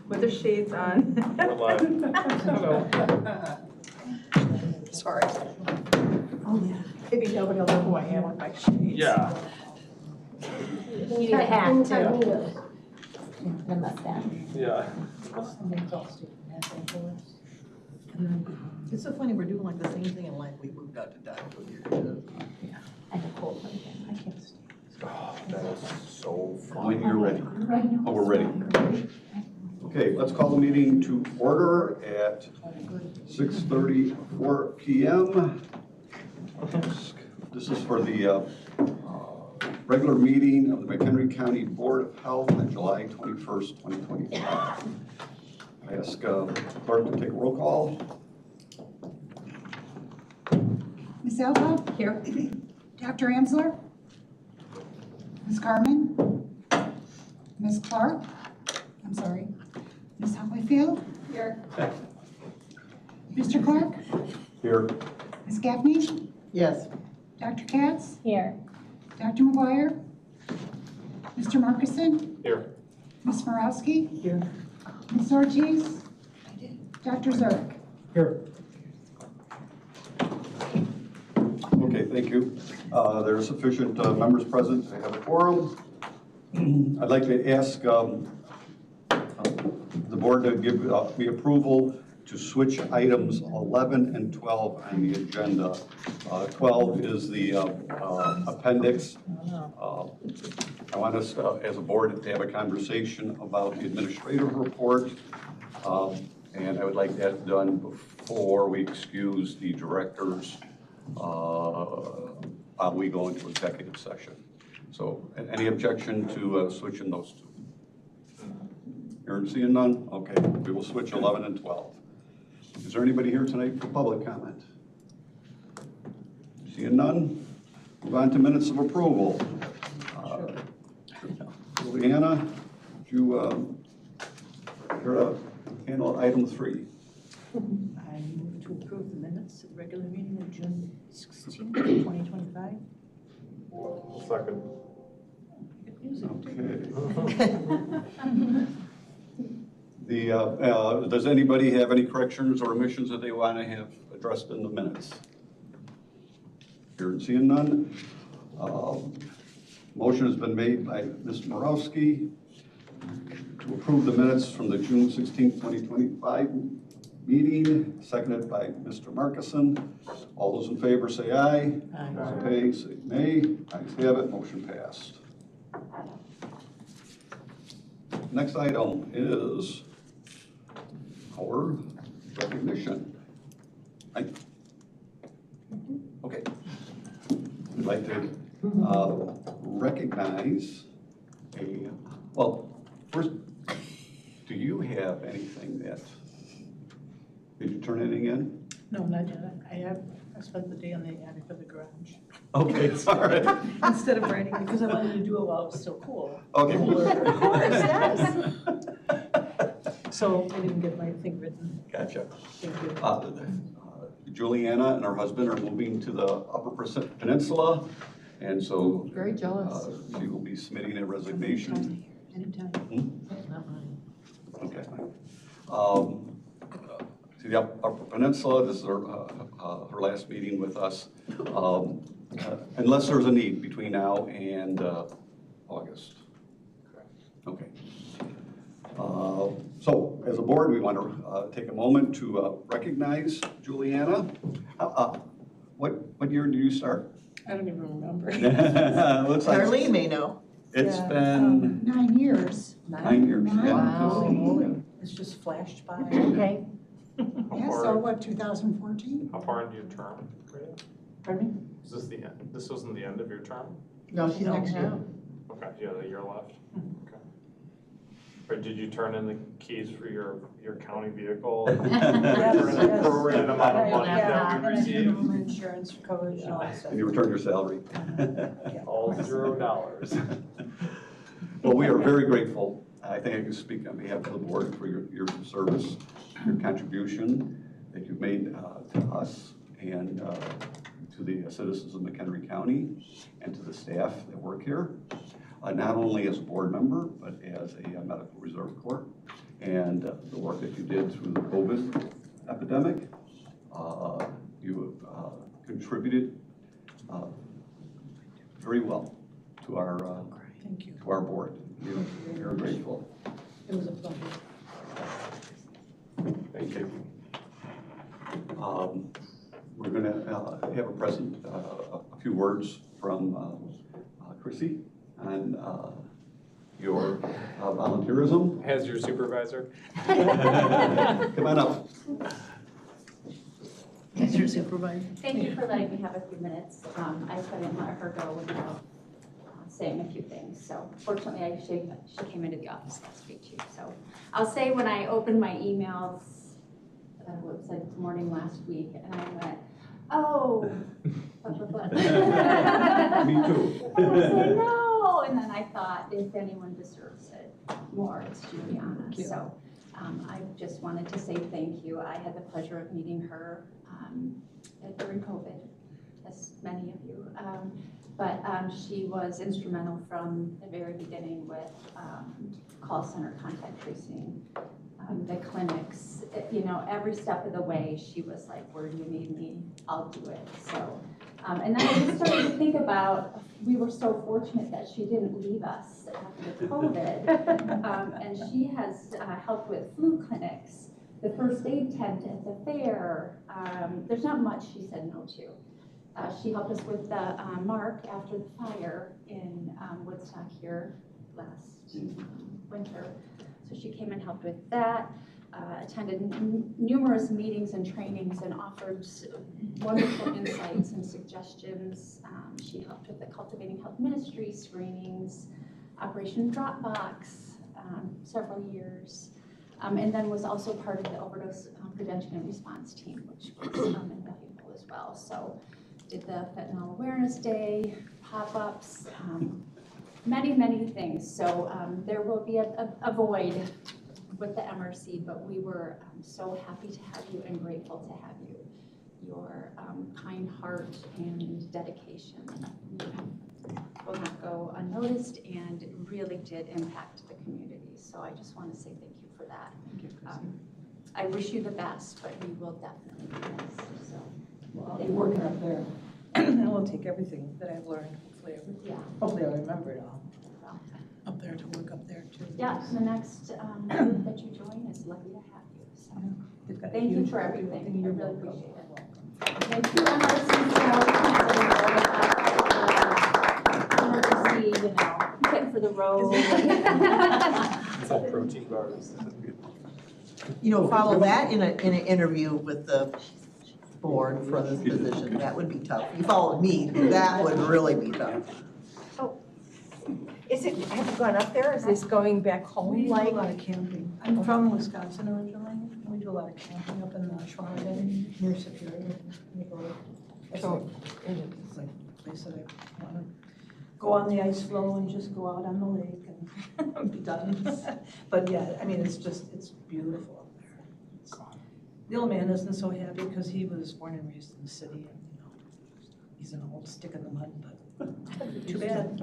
With the shades on. We're live. Sorry. Oh, yeah. Maybe nobody will know who I am with my shades. Yeah. You need a hat too. And a mustache. Yeah. It's so funny, we're doing like the same thing in life. We moved out to Dinoco. I have a cold one again. I can't stand Oh, that is so fun. When you're ready. it. Oh, we're ready. Okay, let's call the meeting to order at 6:34 p.m. This is for the regular meeting of the McHenry County Board of Health on July 21st, 2025. I ask clerk to take a roll call. Ms. Elba? Here. Dr. Amsler? Ms. Carmen? Ms. Clark? I'm sorry. Ms. Holyfield? Here. Mr. Clark? Here. Ms. Gaffney? Yes. Dr. Katz? Here. Dr. McGuire? Mr. Markison? Here. Ms. Morowski? Here. Ms. Ortiz? Dr. Zerk? Here. Okay, thank you. There are sufficient members present to have a quorum. I'd like to ask the board to give me approval to switch items 11 and 12 on the agenda. 12 is the appendix. I want us, as a board, to have a conversation about the administrative report. And I would like that done before we excuse the directors while we go into executive session. So any objection to switching those two? You're seeing none? Okay, we will switch 11 and 12. Is there anybody here tonight for public comment? Seeing none? Move on to minutes of approval. Juliana, would you here to handle item 3? I move to approve the minutes of the regular meeting of June 16, 2025. Second. Okay. Does anybody have any corrections or omissions that they want to have addressed in the minutes? Here and seeing none. Motion has been made by Ms. Morowski to approve the minutes from the June 16, 2025 meeting, seconded by Mr. Markison. All those in favor say aye. Aye. Those opposed say nay. Ayes have it, motion passed. Next item is our recognition. Okay. I'd like to recognize well, first, do you have anything that, did you turn anything in? No, not yet. I spent the day on the attic of the garage. Okay, all right. Instead of writing, because I wanted to do it while it was still cool. Okay. Of course, yes. So I didn't get my thing written. Gotcha. Thank you. Juliana and her husband are moving to the Upper Peninsula, and so Very jealous. she will be submitting a resignation. Anytime. Not mine. Okay. To the Upper Peninsula, this is her last meeting with us, unless there's a need between now and August. Okay. So, as a board, we want to take a moment to recognize Juliana. What year did you start? I don't even remember. Looks like Darlene may know. it's been 9 years. 9 years. Yeah. Wow. It's just flashed by. Okay. Yeah, so what, 2014? How far into your term? Pardon me? Is this the end? This wasn't the end of your term? No, she's next year. Okay, you have a year left. Okay. Or did you turn in the keys for your county vehicle? Yes, For an yes. appropriate amount of money Yeah, that and we I did received? insurance coverage and all that stuff. And you returned your salary. All $0. Well, we are very grateful. I think I can speak on behalf of the board for your years of service, your contribution that you've made to us and to the citizens of McHenry County and to the staff that work here. not only as a board member, but as a medical reserve corps. And the work that you did through the COVID epidemic, you have contributed very well to our Thank you. to our board. We're grateful. It was a pleasure. Thank you. We're going to have a few words from Chrissy on your volunteerism. As your supervisor. Come on up. As your supervisor. Thank you for letting me have a few minutes. I didn't let her go without saying a few things. So fortunately, she came into the office last week too. So I'll say when I opened my emails, it was like morning last week, and I went, oh, but. Me too. I was like, no, and then I thought, if anyone deserves it more, it's Juliana. So I just wanted to say thank you. I had the pleasure of meeting her during COVID, as many of you. But she was instrumental from the very beginning with call center contact tracing, the clinics, every step of the way, she was like, where do you need me? I'll do it. So, and then I just started to think about, we were so fortunate that she didn't leave us after COVID. And she has helped with flu clinics, the first aid tent at the fair. There's not much she said no to. She helped us with the mark after the fire in Woodstock here last winter. So she came and helped with that, attended numerous meetings and trainings and offered wonderful insights and suggestions. She helped with the Cultivating Health Ministry screenings, Operation Dropbox, several years. And then was also part of the overdose prevention and response team, which was invaluable as well. So did the Fentanyl Awareness Day, pop-ups, many, many things. So there will be a void with the MRC, but we were so happy to have you and grateful to have you. Your kind heart and dedication will not go unnoticed, and it really did impact the community. So I just want to say thank you for that. I wish you the best, but you will definitely be missed. So, Well, I'll be working up there. And we'll take everything that I've learned, hopefully I'll remember it all. well, Up there to work up there too. yeah, the next group that you join is lucky to have you. So They've got a thank you huge for group. everything. I You're really welcome. appreciate it. Welcome. And two MRCs, fit for the road. It's all protein bars. Follow that in an interview with the board for this position, that would be tough. You followed me, that would really be tough. Have you gone up there? Is this going back home? We do a lot of camping. I'm from Wisconsin originally, and we do a lot of camping up in Schwaben, near Superior. We go, it's like a place that I want to go on the ice floe and just go out on the lake and be done. But yeah, I mean, it's beautiful up there. The old man isn't so happy because he was born and raised in the city, and he's an old stick in the mud, but too bad.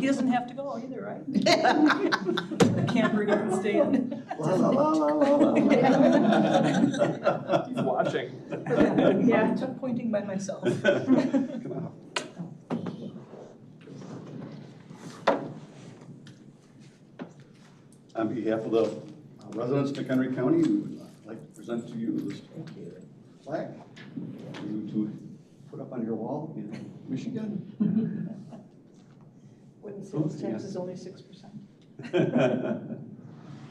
He doesn't have to go either, right? The camper he can stay in. La, la, la, la, la, la. He's watching. Yeah, I took pointing by myself. Come on. On behalf of the residents of McHenry County, we would like to present to you this flag for you to put up on your wall in Michigan. When sales tax is only 6%.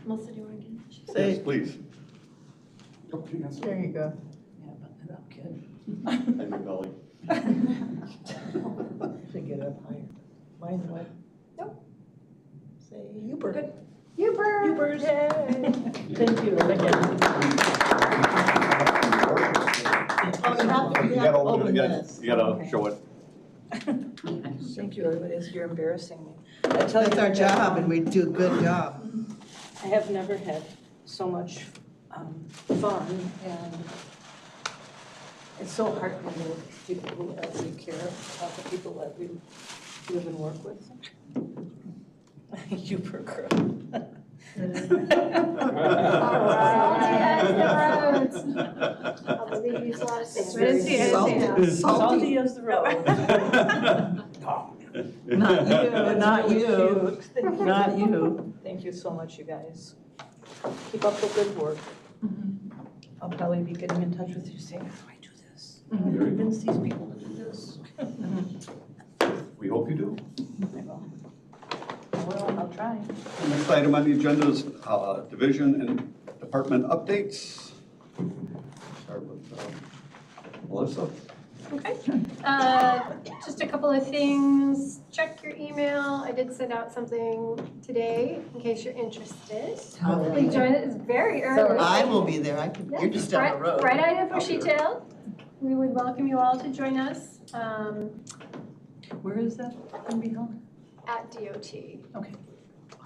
Melissa, do you want to get Yes, please. Oh, yes. There you go. Yeah, button it up, kid. Thank you, Dolly. Should get up higher. Mine what? Nope. Say, you bird. Ubers. Thank you again. You gotta open it again. this. You gotta Okay. show it. Thank you, everybody, you're embarrassing me. That's our job, and we do a good job. I have never had so much fun, and it's so heartening with people who actually care about the people that we live and work with? Huber Group. Salty as the roads. Although they use a lot of sand. I didn't see it. Salty. Salty as the road. Not you, not you, not you. Thank you so much, you guys. Keep up the good work. I'll probably be getting in touch with you saying, how do I do this? Convince these people to do this. We hope you do. I will. Well, I'll try. The next item on the agenda is division and department updates. Start with Melissa. Okay, just a couple of things. Check your email. I did send out something today in case you're interested. Please join it. It's very early. I will be there, I can, you're just down the road. Bright Eyed and Bushy Tailed. We would welcome you all to join us Where is that going to be held? at DOT, up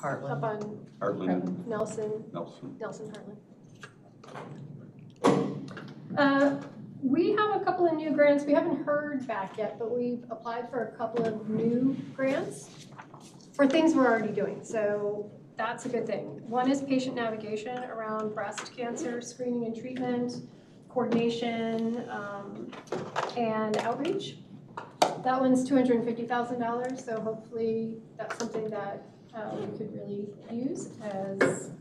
Heartland. on Heartland Nelson Nelson. Harlan. We have a couple of new grants. We haven't heard back yet, but we've applied for a couple of new grants for things we're already doing. So that's a good thing. One is patient navigation around breast cancer screening and treatment, coordination, and outreach. That one's $250,000, so hopefully that's something that we could really use as,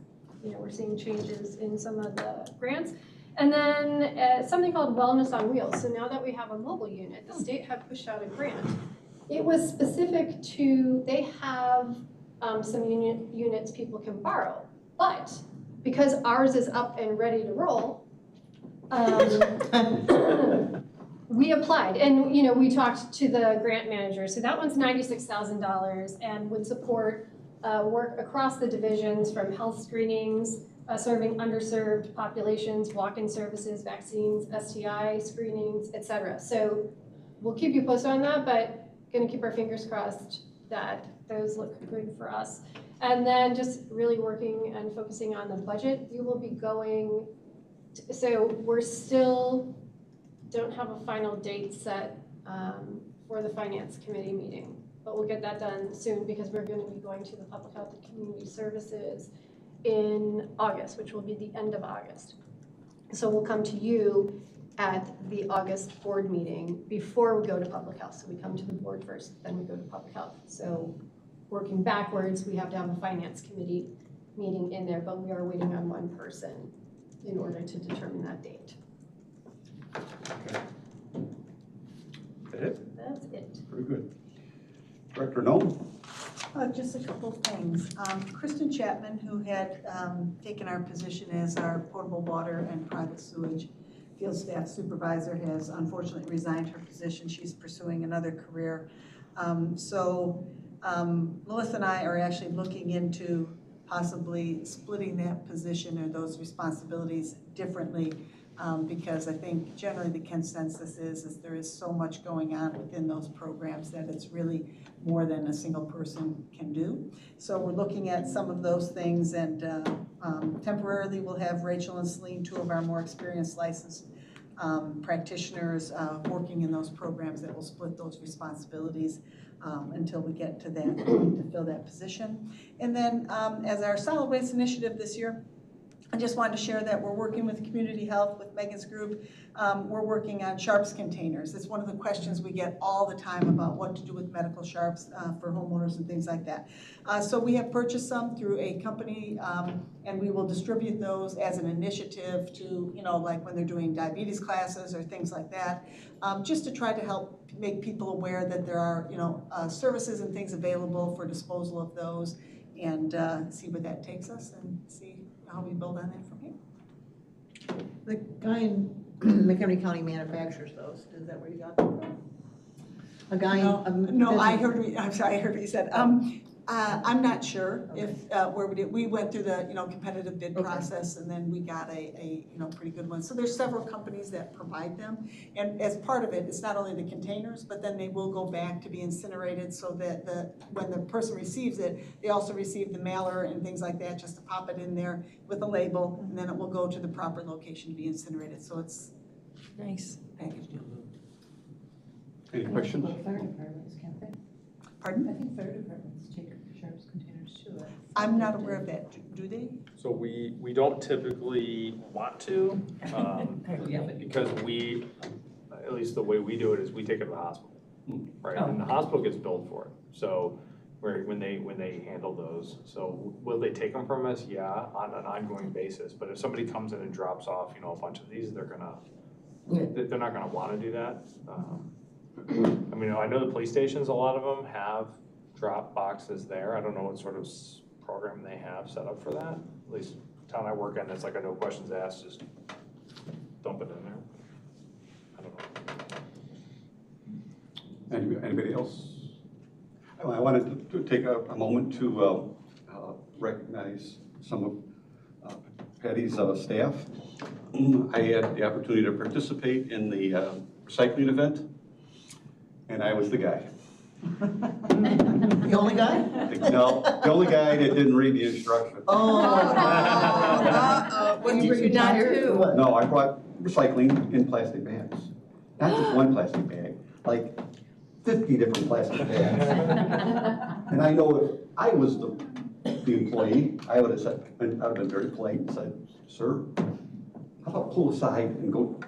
you know, we're seeing changes in some of the grants. And then something called Wellness on Wheels. So now that we have a mobile unit, the state had pushed out a grant. It was specific to, they have some units people can borrow, but because ours is up and ready to roll, we applied, and you know, we talked to the grant manager. So that one's $96,000 and would support work across the divisions from health screenings, serving underserved populations, walk-in services, vaccines, STI screenings, et cetera. So we'll keep you posted on that, but gonna keep our fingers crossed that those look good for us. And then just really working and focusing on the budget. We will be going, so we're still, don't have a final date set for the finance committee meeting, but we'll get that done soon because we're gonna be going to the public health and community services in August, which will be the end of August. So we'll come to you at the August board meeting before we go to public health. So we come to the board first, then we go to public health. So working backwards, we have to have a finance committee meeting in there, but we are waiting on one person in order to determine that date. That it? That's it. Very good. Director Noel? Just a couple of things. Kristen Chapman, who had taken our position as our potable water and private sewage field staff supervisor, has unfortunately resigned her position. She's pursuing another career. Melissa and I are actually looking into possibly splitting that position or those responsibilities differently, because I think generally the consensus is there is so much going on within those programs that it's really more than a single person can do. So we're looking at some of those things, and temporarily we'll have Rachel and Celine, two of our more experienced licensed practitioners, working in those programs that will split those responsibilities until we get to that point to fill that position. And then as our solid waste initiative this year, I just wanted to share that we're working with Community Health, with Megan's group. We're working on sharps containers. It's one of the questions we get all the time about what to do with medical sharps for homeowners and things like that. So we have purchased some through a company, and we will distribute those as an initiative to, you know, like when they're doing diabetes classes or things like that, just to try to help make people aware that there are, you know, services and things available for disposal of those, and see where that takes us and see how we build on that from here. The guy in McHenry County manufactures those, is that where you got them from? A guy in. I heard what you said. I'm not sure if, where we went through the, you know, competitive bid process, and then we got a you know, pretty good one. So there's several companies that provide them, and as part of it, it's not only the containers, but then they will go back to be incinerated, so that when the person receives it, they also receive the mailer and things like that, just to pop it in there with a label, and then it will go to the proper location to be incinerated. So it's Nice. packaged. Any questions? Fire departments, can't they? Pardon? I think fire departments take sharps containers too. I'm not aware of that. Do they? So we don't typically want to, because we, at least the way we do it is we take it to the hospital, right? And the hospital gets billed for it. So when they handle those, so will they take them from us? Yeah, on an ongoing basis. But if somebody comes in and drops off, a bunch of these, they're not gonna want to do that. I mean, I know the police stations, a lot of them have drop boxes there. I don't know what sort of program they have set up for that. At least town I work in, it's like a no questions asked, just dump it in there. I don't know. Anybody else? I wanted to take a moment to recognize some of Patty's staff. I had the opportunity to participate in the recycling event, and I was the guy. The only guy? No, the only guy that didn't read the instructions. What did you not do? No, I brought recycling in plastic bags. Not just one plastic bag, like 50 different plastic bags. And I know if I was the employee, I would have said, I'd have been very polite and said, sir, how about pull aside and go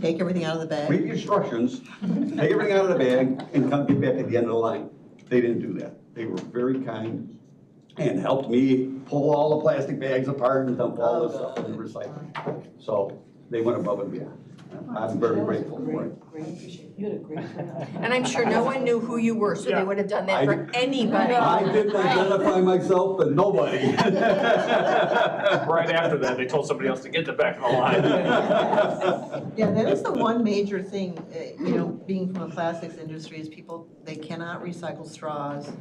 Take everything out of the bag? read the instructions, take everything out of the bag, and come get back at the end of the line. They didn't do that. They were very kind and helped me pull all the plastic bags apart and dump all the stuff in the recycling. So they went above and beyond. I'm very grateful for it. You had a great turnout. And I'm sure no one knew who you were, so they would have done that for anybody. I didn't identify myself, but nobody. Right after that, they told somebody else to get the back of the line. Yeah, that is the one major thing, being from the plastics industry is people, they cannot recycle straws,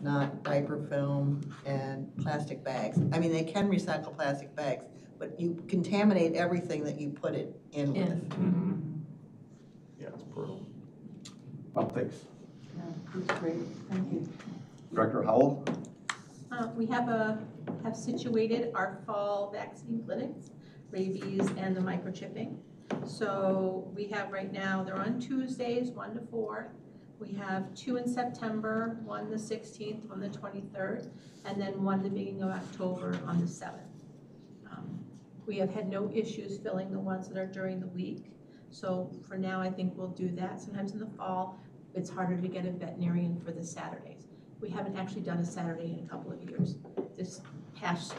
not diaper film, and plastic bags. I mean, they can recycle plastic bags, but you contaminate everything that you put it in with. Yeah, it's brutal. Well, thanks. That's great, thank you. Director Howell? We have situated our fall vaccine clinics, rabies and the microchipping. So we have right now, they're on Tuesdays, 1 to 4. We have 2 in September, 1 the 16th, 1 the 23rd, and then 1 the beginning of October on the 7th. We have had no issues filling the ones that are during the week. So for now, I think we'll do that. Sometimes in the fall, it's harder to get a veterinarian for the Saturdays. We haven't actually done a Saturday in a couple of years. This past,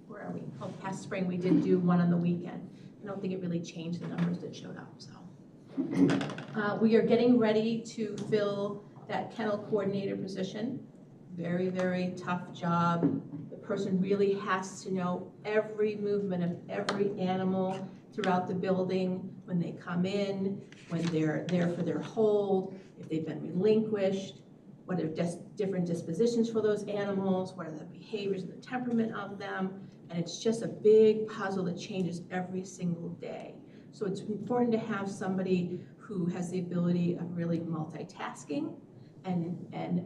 where are we? Oh, past spring, we did do one on the weekend. I don't think it really changed the numbers that showed up, so. We are getting ready to fill that kennel coordinator position. Very, very tough job. The person really has to know every movement of every animal throughout the building, when they come in, when they're there for their hold, if they've been relinquished, what are different dispositions for those animals, what are the behaviors and the temperament of them, and it's just a big puzzle that changes every single day. So it's important to have somebody who has the ability of really multitasking and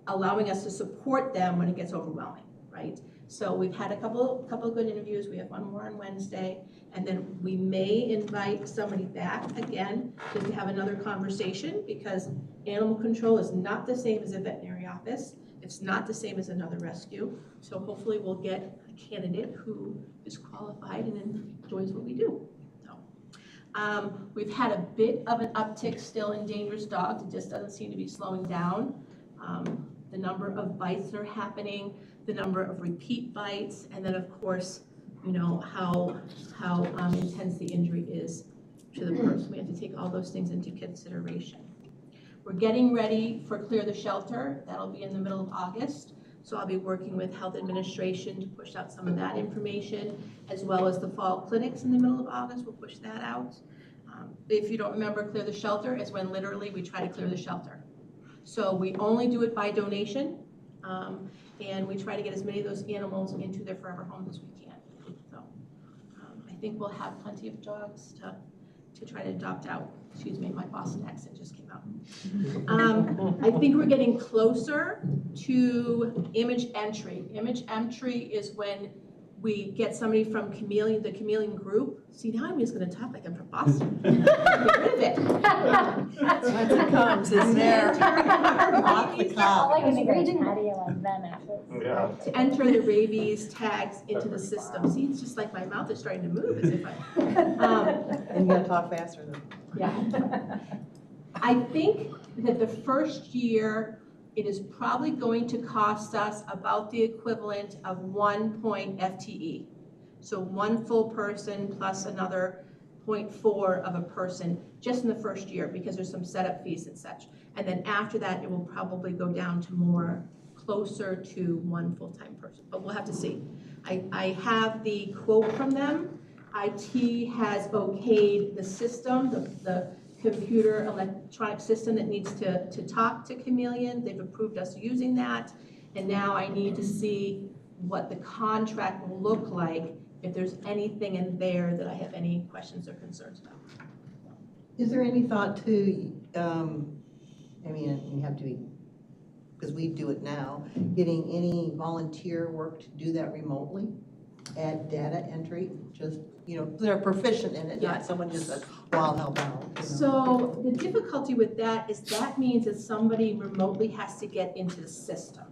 allowing us to support them when it gets overwhelming, right? So we've had a couple of good interviews. We have one more on Wednesday, and then we may invite somebody back again just to have another conversation, because animal control is not the same as a veterinary office. It's not the same as another rescue. So hopefully we'll get a candidate who is qualified and enjoys what we do. So, we've had a bit of an uptick still in dangerous dogs. It just doesn't seem to be slowing down. The number of bites that are happening, the number of repeat bites, and then of course, how intense the injury is to the person. We have to take all those things into consideration. We're getting ready for Clear the Shelter. That'll be in the middle of August. So I'll be working with Health Administration to push out some of that information, as well as the fall clinics in the middle of August. We'll push that out. If you don't remember, Clear the Shelter is when literally we try to clear the shelter. So we only do it by donation, and we try to get as many of those animals into their forever homes as we can. So I think we'll have plenty of dogs to try to adopt out. Excuse me, my Boston accent just came out. I think we're getting closer to image entry. Image entry is when we get somebody from the Chameleon group. See, now I'm just going to talk like I'm from Boston. Get rid of it. Once it comes, it's there. Off the clock. Like an ingredient patio and then after. Yeah. To enter the rabies tags into the system. See, it's just like my mouth is starting to move as if I, And you gotta talk faster than. yeah. I think that the first year, it is probably going to cost us about the equivalent of 1 point FTE. So one full person plus another 0.4 of a person, just in the first year, because there's some setup fees and such. And then after that, it will probably go down to more closer to one full-time person, but we'll have to see. I have the quote from them. IT has okayed the system, the computer electronic system that needs to talk to Chameleon. They've approved us using that. And now I need to see what the contract will look like, if there's anything in there that I have any questions or concerns about. Is there any thought to, I mean, you have to be, because we do it now, getting any volunteer work to do that remotely? Add data entry, just, they're proficient in it, Yeah. not someone just says, well, I'll help out. So the difficulty with that is that means that somebody remotely has to get into the system.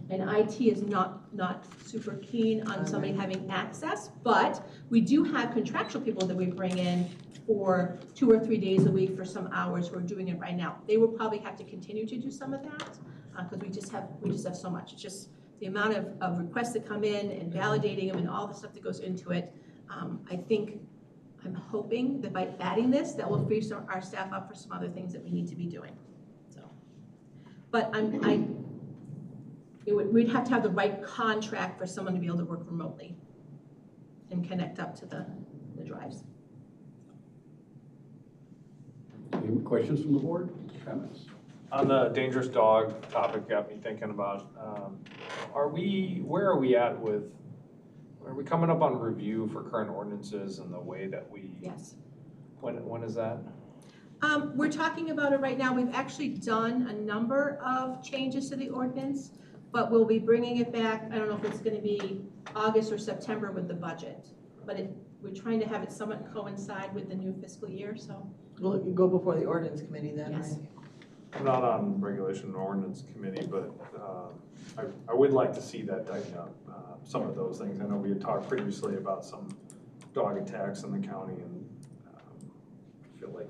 And IT is not super keen on somebody having access, but we do have contractual people that we bring in for 2 or 3 days a week for some hours who are doing it right now. They will probably have to continue to do some of that, because we just have so much. It's just the amount of requests that come in and validating them and all the stuff that goes into it. I'm hoping that by adding this, that will free our staff up for some other things that we need to be doing. So, but we'd have to have the right contract for someone to be able to work remotely and connect up to the drives. Any questions from the board? Comments? On the dangerous dog topic, got me thinking about, where are we at with, are we coming up on review for current ordinances and the way that we? Yes. When is that? We're talking about it right now. We've actually done a number of changes to the ordinance, but we'll be bringing it back. I don't know if it's going to be August or September with the budget, but we're trying to have it somewhat coincide with the new fiscal year, so. Will it go before the ordinance committee then? Yes. Right? I'm not on regulation and ordinance committee, but I would like to see that tighten up, some of those things. I know we had talked previously about some dog attacks in the county, and I feel like,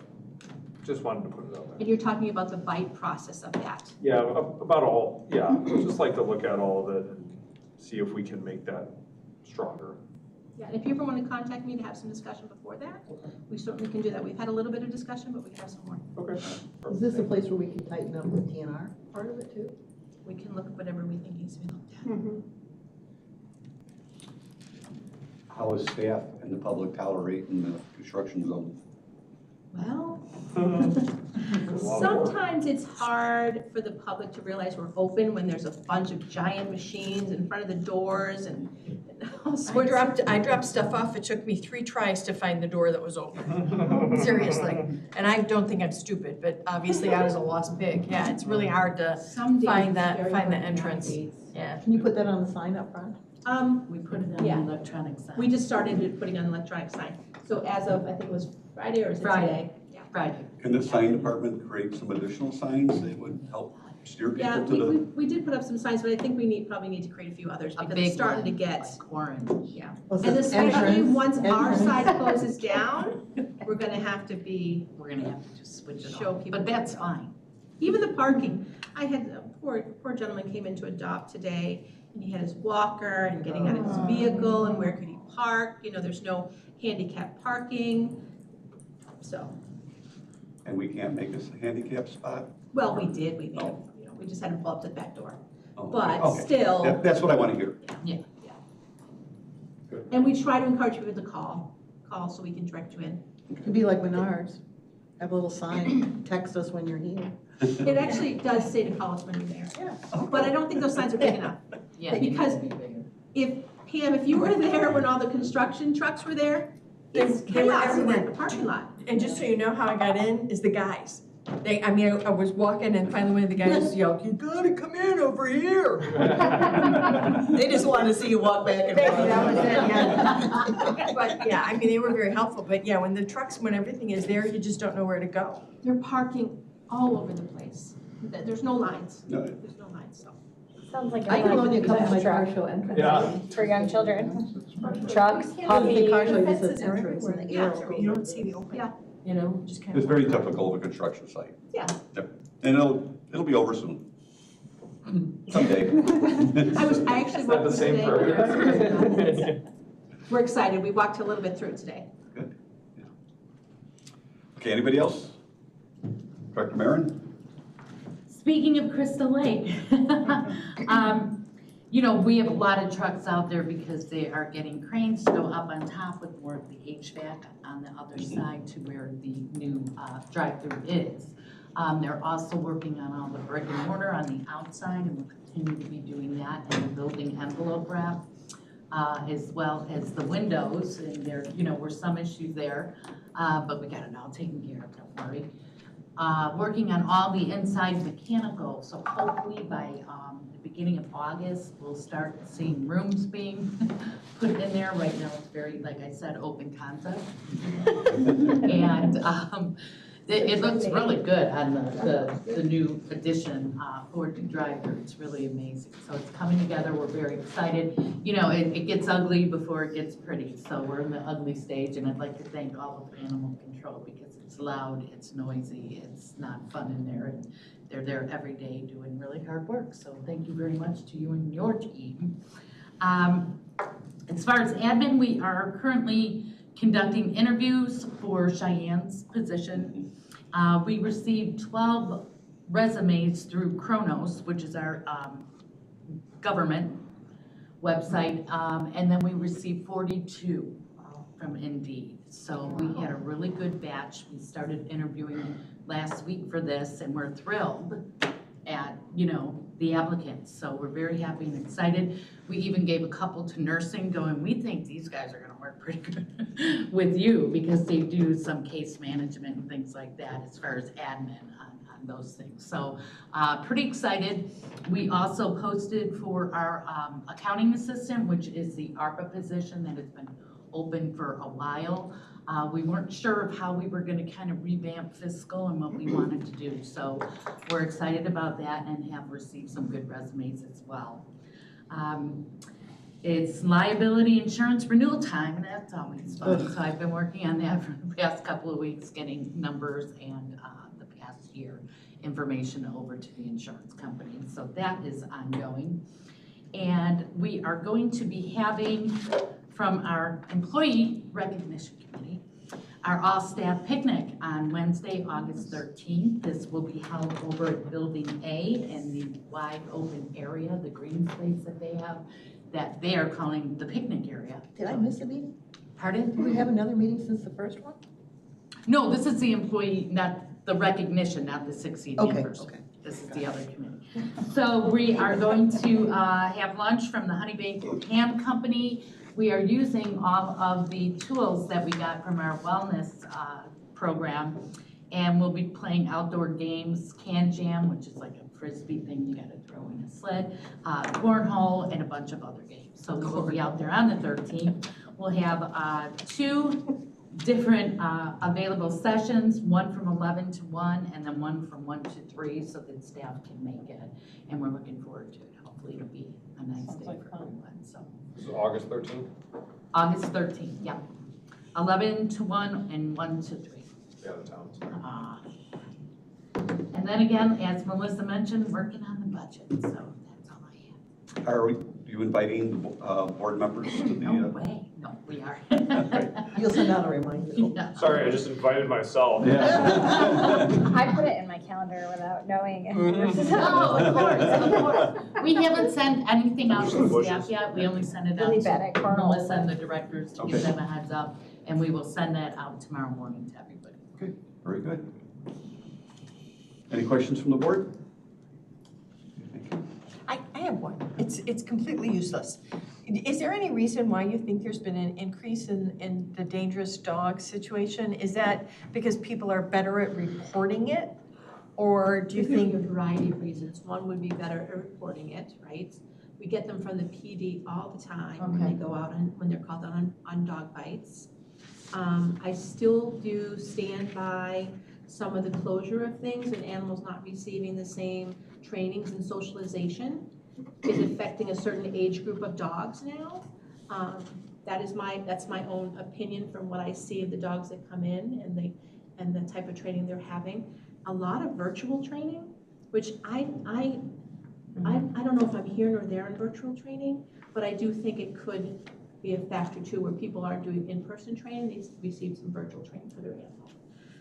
just wanted to put it out there. And you're talking about the bite process of that. Yeah, about all, yeah, just like to look at all of it and see if we can make that stronger. Yeah, and if you ever want to contact me to have some discussion before that, we certainly can do that. We've had a little bit of discussion, but we have some more. Okay. Is this a place where we can tighten up the TNR part of it too? We can look at whatever we think needs to be looked at. How is staff and the public tolerating the construction zone? Well, sometimes it's hard for the public to realize we're open when there's a bunch of giant machines in front of the doors and all sorts of. I dropped stuff off. It took me 3 tries to find the door that was open. Seriously. And I don't think I'm stupid, but obviously I was a lost pig. Yeah, it's really hard to Some days find it's that, very find the hard entrance. navigate. Yeah. Can you put that on the sign up front? We put it on Yeah. the electronic sign. We just started putting on electronic sign. So as of, I think it was Friday or is it today? Friday. Yeah. Friday. Can the sign department create some additional signs that would help steer Yeah, people to the? we did put up some signs, but I think we probably need to create a few others because it's starting to get. Orange. Yeah. Was And this especially entrance? once our Entrance? side closes down, we're gonna have to be, We're gonna have to just switch it show off, people. but that's fine. Even the parking. I had, a poor gentleman came in to adopt today, and he had his walker and getting out of his vehicle, and where could he park? You know, there's no handicap parking, so. And we can't make this a handicap spot? Well, we did, we made him, we just had him pull up to the back door. Oh, okay. But Okay. still. That's what I want to hear. And we try to encourage people to call so we can direct you in. It'd be like Menards. Have a little sign, text us when you're here. It actually does say to call us when you're there. But I don't think those signs are big enough. Yeah. Because Pam, if you were there when all the construction trucks were there, it's They were chaos in everywhere. the parking lot. And just so you know how I got in, is the guys. I was walking and finally one of the guys yelled, "You gotta come in over here." They just wanted to see you walk back and Maybe forth. that was it, yeah. But yeah, I mean, they were very helpful, but yeah, when everything is there, you just don't know where to go. They're parking all over the place. There's no lines. No. There's no lines, so. Sounds like I can only a come to my truck car show entrance. Yeah. for young children. Trucks, The puppies. car show Fences uses are entrance and the everywhere. arrow Yeah, goes you don't over see the open. Yeah. You know, just kind of. It's very typical of a construction site. Yeah. Yep. And it'll be over soon. Someday. I actually Is that walked the same today. for everybody? We're excited. We walked a little bit through it today. Good. Yeah. Okay, anybody else? Director Marin? Speaking of Crystal Lake, you know, we have a lot of trucks out there because they are getting cranes to go up on top with more of the HVAC on the other side to where the new drive-through is. They're also working on all the brick and mortar on the outside, and we'll continue to be doing that, and the building envelope wrap, as well as the windows, and there, you know, were some issues there, but we got it all taken care of, don't worry. Working on all the inside mechanical, so hopefully by the beginning of August, we'll start seeing rooms being put in there. Right now, it's very, like I said, open concept. And it looks really good on the new addition for the drive-through. It's really amazing. So it's coming together. We're very excited. You know, it gets ugly before it gets pretty. So we're in the ugly stage, and I'd like to thank all of Animal Control because it's loud, it's noisy, it's not fun in there, and they're there every day doing really hard work. So thank you very much to you and your team. As far as admin, we are currently conducting interviews for Cheyenne's position. We received 12 resumes through Kronos, which is our government website, and then we received 42 from Indeed. So we had a really good batch. We started interviewing last week for this, and we're thrilled at, you know, the applicants. So we're very happy and excited. We even gave a couple to nursing going, we think these guys are gonna work pretty good with you because they do some case management and things like that as far as admin on those things. So pretty excited. We also posted for our accounting assistant, which is the ARPA position that has been open for a while. We weren't sure of how we were gonna kind of revamp fiscal and what we wanted to do. So we're excited about that and have received some good resumes as well. It's liability insurance renewal time, and that's always fun. So I've been working on that for the past couple of weeks, getting numbers and the past year information over to the insurance company. So that is ongoing. And we are going to be having, from our employee recognition committee, our all-staff picnic on Wednesday, August 13th. This will be held over at Building A in the wide open area, the green space that they have, that they are calling the picnic area. Did I miss a meeting? Pardon? Did we have another meeting since the first one? No, this is the employee, not the recognition, not the 16th Okay, anniversary. okay. This is the other committee. So we are going to have lunch from the Honey Baked Ham Company. We are using all of the tools that we got from our wellness program, and we'll be playing outdoor games, Can Jam, which is like a frisbee thing you gotta throw in a sled, cornhole, and a bunch of other games. So we'll be out there on the 13th. We'll have 2 different available sessions, one from 11 to 1, and then one from 1 to 3, so that staff can make it. And we're looking forward to it. Hopefully it'll be a nice day for everyone, so. So August 13th? August 13th, yeah. 11 to 1 and 1 to 3. Out of town. And then again, as Melissa mentioned, working on the budget, so that's all I have. Are you inviting the board members to the? No way, no, we are. You'll send out a reminder. Yeah. Sorry, I just invited myself. I put it in my calendar without knowing. Oh, of course. We haven't sent anything out to Bushes. staff yet, we only sent it out Really bad at to cornhole. Melissa and the directors to give Okay. them a heads up, and we will send that out tomorrow morning to everybody. Okay, very good. Any questions from the board? Thank you. I have one. It's completely useless. Is there any reason why you think there's been an increase in the dangerous dog situation? Is that because people are better at reporting it? Or do you There could be think, a variety of reasons. One would be better at reporting it, right? We get them from the PD all the time when Okay. they go out and when they're called on dog bites. I still do stand by some of the closure of things and animals not receiving the same trainings and socialization is affecting a certain age group of dogs now. That's my own opinion from what I see of the dogs that come in and the type of training they're having. A lot of virtual training, which I don't know if I'm here nor there in virtual training, but I do think it could be a factor too, where people aren't doing in-person training, they receive some virtual training for their animal.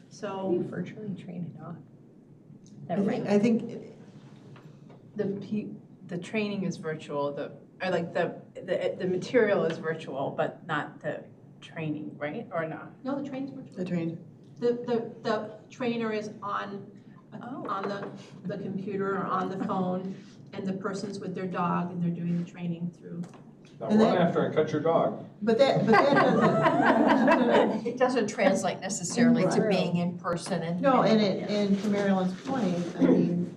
So, virtually train a dog. I think The training is virtual, the material is virtual, but not the training, right, or not? no, the training's virtual. the train. The trainer is on the computer or on the phone, and the person's with their dog, and they're doing the training through. Now And run that- after and cut your dog. But that doesn't. it doesn't translate necessarily to Right. being in person and. No, and to Mary Ellen's point, I mean,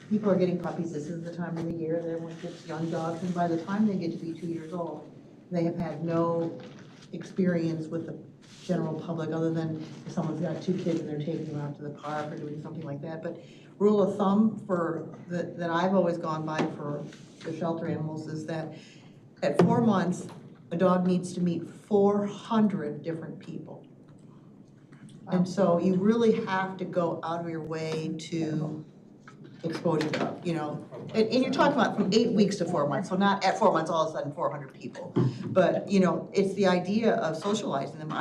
people are getting puppies, this is the time of the year, that everyone gets young dogs, and by the time they get to be 2 years old, they have had no experience with the general public, other than if someone's got 2 kids and they're taking them out to the park or doing something like that. But rule of thumb that I've always gone by for the shelter animals is that at 4 months, a dog needs to meet 400 different people. And so you really have to go out of your way to expose your dog, and you're talking about from 8 weeks to 4 months, so not at 4 months, all of a sudden 400 people. But, it's the idea of socializing them.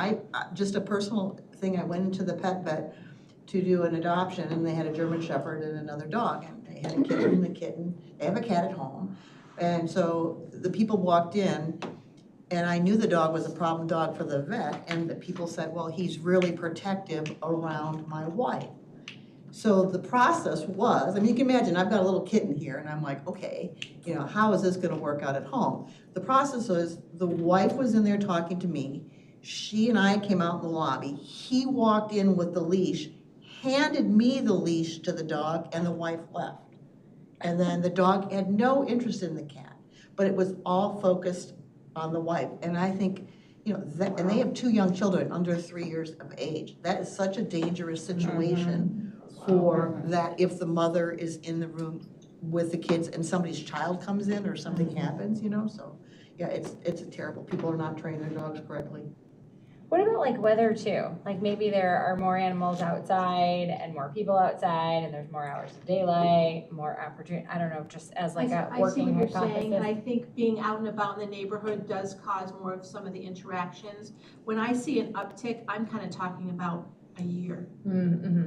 Just a personal thing, I went into the pet vet to do an adoption, and they had a German Shepherd and another dog, and they had a kitten and a kitten, they have a cat at home. And so the people walked in, and I knew the dog was a problem dog for the vet, and the people said, well, he's really protective around my wife. So the process was, you can imagine, I've got a little kitten here, and I'm like, okay, how is this gonna work out at home? The process was, the wife was in there talking to me, she and I came out in the lobby, he walked in with the leash, handed me the leash to the dog, and the wife left. And then the dog had no interest in the cat, but it was all focused on the wife. And I think, and they have 2 young children under 3 years of age. That is such a dangerous situation for that if the mother is in the room with the kids and somebody's child comes in or something happens, so, yeah, it's terrible. People are not training their dogs correctly. What about weather too? Maybe there are more animals outside and more people outside and there's more hours of daylight, more opportunity, I don't know, just as a I see working what you're saying, and hypothesis. I think being out and about in the neighborhood does cause more of some of the interactions. When I see an uptick, I'm kind of talking about a year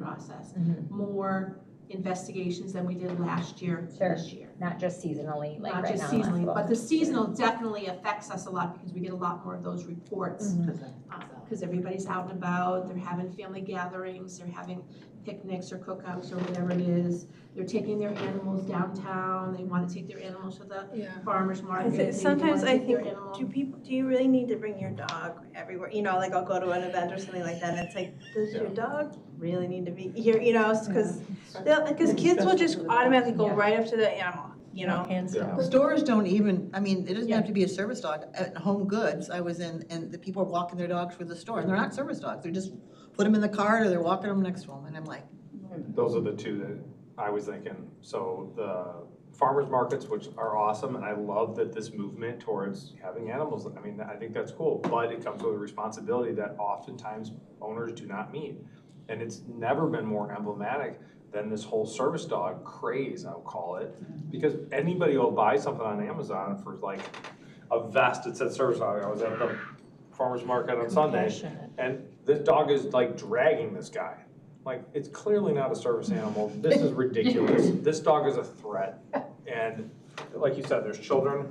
process. More investigations than we did last year, Sure. this year. Not just seasonally, Not right just now. in seasonally, Westfield. but the seasonal definitely affects us a lot because we get a lot more of those reports. Because everybody's out and about, they're having family gatherings, they're having picnics or cookouts or whatever it is. They're taking their animals downtown, they want to take their animals to the farmer's market. they Sometimes wanna I take their think, animal- do you really need to bring your dog everywhere? I'll go to an event or something like that, and it's does your dog really need to be here, because kids will just automatically go right up to the animal, Hands down. Stores don't even, it doesn't have to be a service dog. At Home Goods, I was in, and the people are walking their dogs through the store, and they're not service dogs. They're just put them in the cart or they're walking them next to them, and I'm like, Those are the 2 that I was thinking. So the farmers markets, which are awesome, and I love that this movement towards having animals, I think that's cool, but it comes with a responsibility that oftentimes owners do not meet. And it's never been more emblematic than this whole service dog craze, I'll call it, because anybody will buy something on Amazon for a vest that said service dog. I was at the farmer's market on Sunday, and this dog is dragging this guy. It's clearly not a service animal. This is ridiculous. This dog is a threat. And like you said, there's children.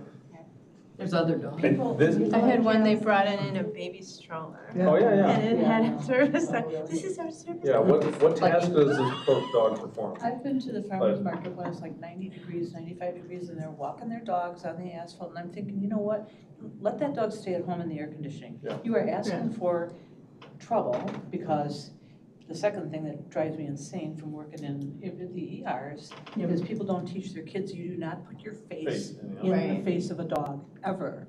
There's other dogs. And this, I had one, they brought in a baby stroller. oh, yeah. And it had a service dog. This is our service Yeah, dog. what task does this poor dog perform? I've been to the farmer's market when it's 90 degrees, 95 degrees, and they're walking their dogs on the asphalt, and I'm thinking, you know what? Let that dog stay at home in the air conditioning. Yeah. You are asking for trouble because the second thing that drives me insane from working in the ERs is people don't teach their kids, you do not put your face in the Right. face of a dog, ever.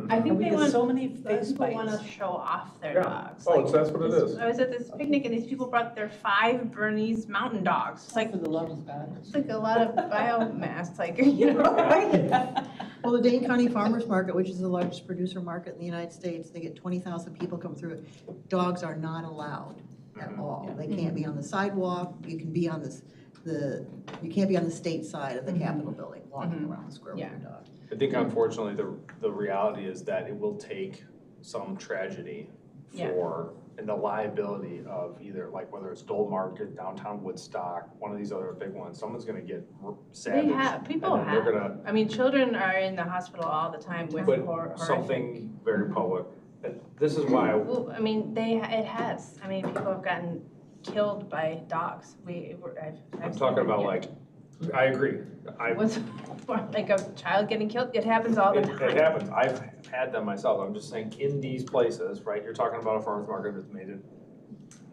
I think We they get want, so many face people bites. wanna show off their Yeah. dogs. Oh, Like, that's what it is. I was at this picnic and these people brought their 5 Bernese mountain dogs. It's like, For the love of God. it's like a lot of biomass, like, you know? Well, the Dane County Farmers Market, which is the largest producer market in the United States, they get 20,000 people come through it. Dogs are not allowed at all. They can't be on the sidewalk, you can be on you can't be on the state side of the Capitol building, walking around the square with your dog. I think unfortunately, the reality is that it will take some tragedy Yeah. and the liability of either, like, whether it's Dole Market, downtown Woodstock, one of these other big ones, someone's gonna get savaged. They have, people and then they're have. gonna- I mean, children are in the hospital all the time with But horrific. something very public, and this is why, Well, I mean, it has. I mean, people have gotten killed by dogs. I'm talking about like, I agree, What's, like a child getting killed? It happens all the it time. happens, I've had them myself, I'm just saying, in these places, right, you're talking about a farmer's market that's made it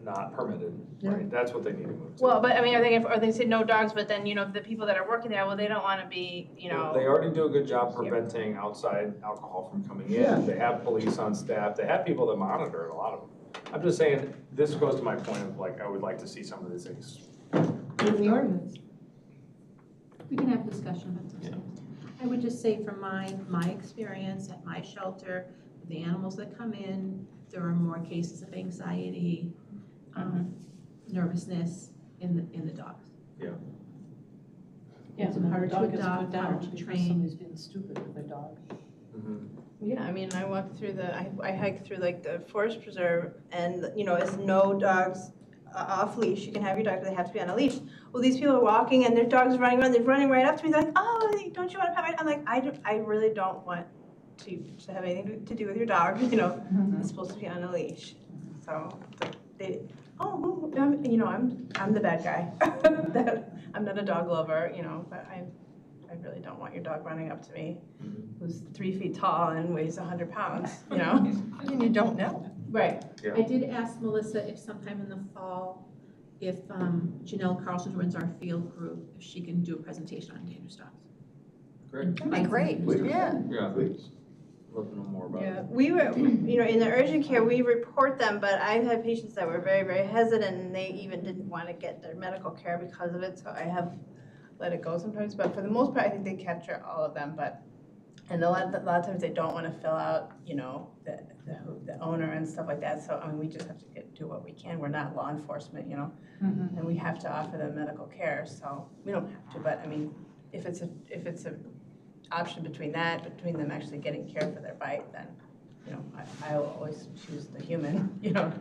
not permitted, right, that's what they need to move to. Well, but I mean, or they say no dogs, but then, you know, the people that are working there, well, they don't wanna be, you know. They already do a good job preventing outside alcohol from coming in, they have police on staff, they have people that monitor it, a lot of them. I'm just saying, this goes to my point of like, I would like to see some of these things. In the ordinance. We can have discussion about this. I would just say from my experience at my shelter, the animals that come in, there are more cases of anxiety, nervousness in the dogs. Yeah, It's and then hard the to dog gets adopt, put down hard to because train. somebody's being stupid with their dog. Yeah, I mean, I walked through I hiked through like the forest preserve and, you know, it's no dogs off leash. You can have your dog, but they have to be on a leash. Well, these people are walking and their dog's running around, they're running right up to me, they're like, oh, don't you want to pet my, I'm like, I really don't want to have anything to do with your dog, you know, it's supposed to be on a leash. So, you know, I'm the bad guy. I'm not a dog lover, you know, but I really don't want your dog running up to me, who's 3 feet tall and weighs 100 pounds, you know? And you don't know. Right. Yeah. I did ask Melissa if sometime in the fall, if Janelle Carlson, who runs our field group, if she can do a presentation on dangerous dogs. Great. That'd be great, yeah. Yeah, Please. love to know more about Yeah, it. we were, you know, in the urgent care, we report them, but I've had patients that were very, very hesitant and they even didn't want to get their medical care because of it, so I have let it go sometimes, but for the most part, I think they capture all of them, and a lot of times they don't want to fill out, you know, the owner and stuff like that, so, I mean, we just have to do what we can, we're not law enforcement, you know, and we have to offer them medical care, so, we don't have to, but, I mean, if it's a option between them actually getting care for their bite, then, you know, I will always choose the human, you know.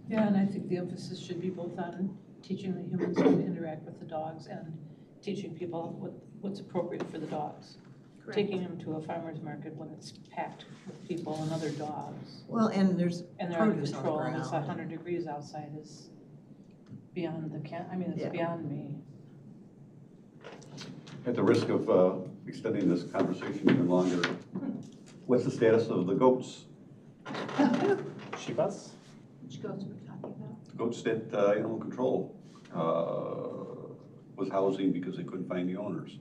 Yeah, and I think the emphasis should be both on teaching the humans how to interact with the dogs and teaching people what's appropriate for the dogs. Correct. Taking them to a farmer's market when it's packed with people and other dogs, Well, and there's and they're out of produce on the control, and it's ground. 100 degrees outside is beyond it's Yeah. beyond me. At the risk of extending this conversation even longer, what's the status of the goats? Shivas? Which goes we're talking about. The goats that animal control was housing because they couldn't find the owners.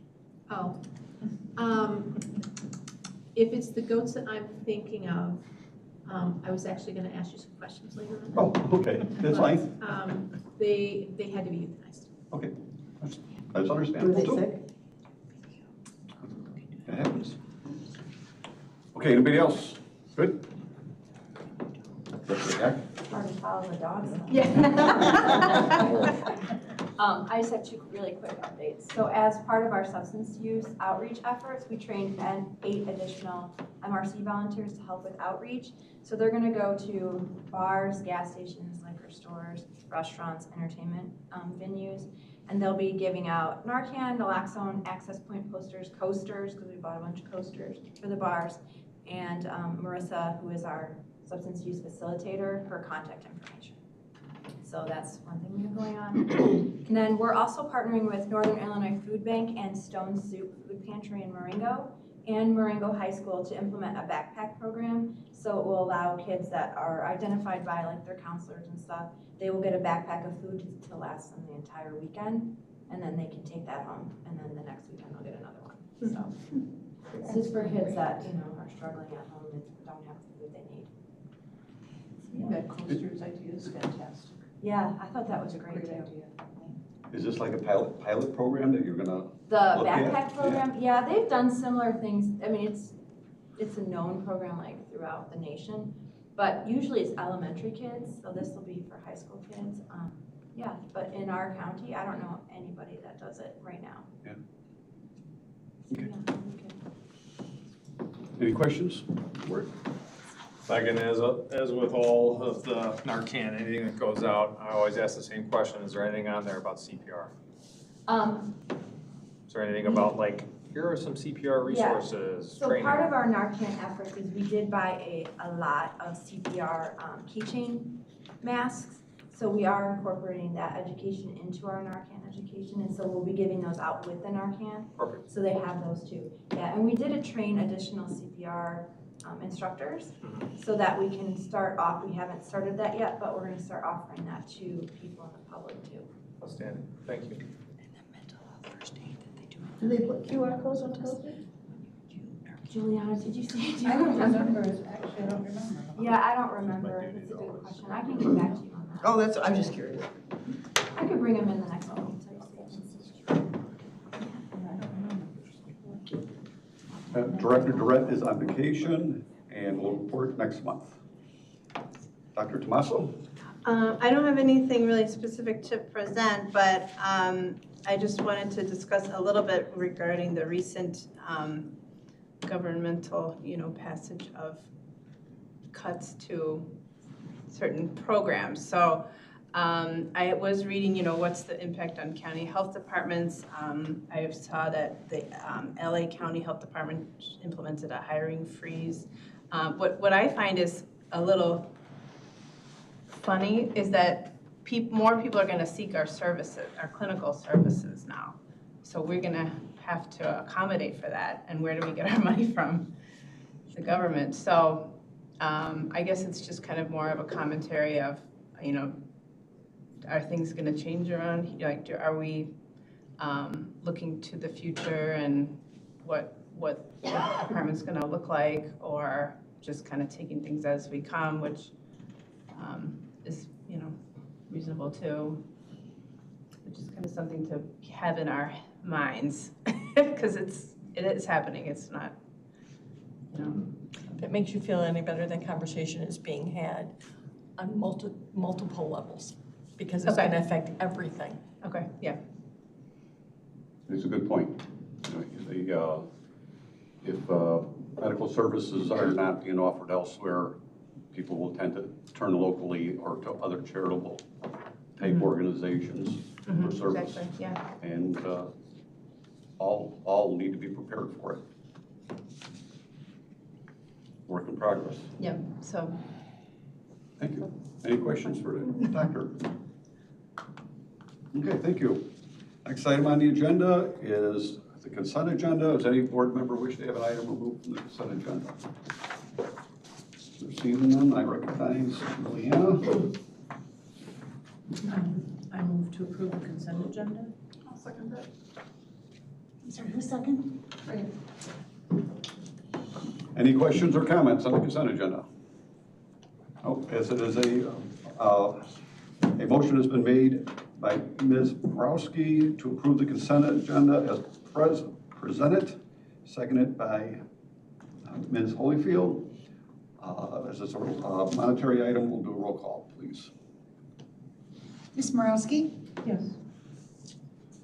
Oh, if it's the goats that I'm thinking of, I was actually gonna ask you some questions later on. Oh, okay, that's fine. They had to be euthanized. Okay, that's Were understandable they too. sick? That happens. Okay, anybody else? Good? Dr. Hack? Hard to follow the dogs. I just have 2 really quick updates. So as part of our substance use outreach efforts, we trained 8 additional MRC volunteers to help with outreach. So they're gonna go to bars, gas stations, liquor stores, restaurants, entertainment venues, and they'll be giving out Narcan, naloxone, access point posters, coasters, because we bought a bunch of coasters for the bars, and Marissa, who is our substance use facilitator, her contact information. So that's one thing we have going on. And then we're also partnering with Northern Illinois Food Bank and Stone Soup Food Pantry in Marengo. and Marengo High School to implement a backpack program. So it will allow kids that are identified by like their counselors and stuff, they will get a backpack of food to last them the entire weekend, and then they can take that home, and then the next weekend they'll get another one. So this is for kids that, you know, are struggling at home and don't have the food they need. That Coaster's idea is fantastic. Yeah, I thought that was great Great too. idea. Is this like a pilot program that you're gonna? The Look at, backpack program, yeah, they've done similar things. I mean, it's a known program like throughout the nation, but usually it's elementary kids, so this will be for high school kids. Yeah, but in our county, I don't know anybody that does it right now. Yeah. So, Okay. yeah, okay. Any questions? Word? Again, as with all of the Narcan, anything that goes out, I always ask the same question, is there anything on there about CPR? Is there anything about like, here are some CPR Yeah. resources, So training? part of our Narcan efforts is we did buy a lot of CPR keychain masks. So we are incorporating that education into our Narcan education, and so we'll be giving those out with the Narcan. Perfect. So they have those too. Yeah, and we did train additional CPR instructors so that we can start off, we haven't started that yet, but we're gonna start offering that to people in the public too. Outstanding, thank you. Do they put QR codes on those? Juliana, did you say? I don't remember, actually, I don't remember. Yeah, I don't remember. That's a good question. I can get back to you on that. Oh, that's, I'm just curious. I could bring them in the next meeting. Director Durrett is on vacation and will report next month. Dr. Tomaso? I don't have anything really specific to present, but I just wanted to discuss a little bit regarding the recent governmental, passage of cuts to certain programs. So I was reading, what's the impact on county health departments. I saw that the LA County Health Department implemented a hiring freeze. What I find is a little funny is that more people are gonna seek our services, our clinical services now. So we're gonna have to accommodate for that, and where do we get our money from? The government. So I guess it's just kind of more of a commentary of, are things gonna change around, like, are we looking to the future and what the department's gonna look like, or just kind of taking things as we come, which is, reasonable too, which is kind of something to have in our minds, because it is happening, it's not, If it makes you feel any better, that conversation is being had on multiple levels, because it's Okay. gonna affect everything. Okay, yeah. It's a good point. If medical services are not being offered elsewhere, people will tend to turn locally or to other charitable type organizations for service. Exactly, yeah. And all need to be prepared for it. Work in progress. Yeah, so. Thank you. Any questions for the doctor? Okay, thank you. Next item on the agenda is the consent agenda. Does any board member wish to have an item removed from the consent agenda? Receiving none, I recognize Juliana. I move to approve the consent agenda. I'll second that. I'm sorry, who's second? Any questions or comments on the consent agenda? Oh, as it is a motion has been made by Ms. Borowski to approve the consent agenda as presented, seconded by Ms. Holyfield. As it's a monetary item, we'll do a roll call, please. Ms. Morowski? Yes.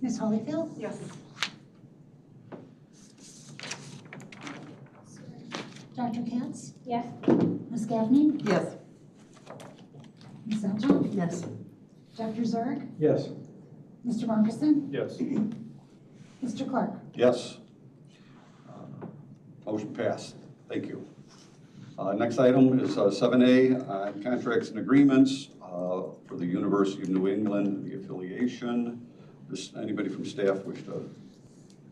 Ms. Holyfield? Yes. Dr. Katz? Yes. Ms. Gavney? Yes. Ms. Elton? Yes. Dr. Zurich? Yes. Mr. Markison? Yes. Mr. Clark? Yes. Motion passed. Thank you. Next item is 7A on contracts and agreements for the University of New England, the affiliation. Does anybody from staff wish to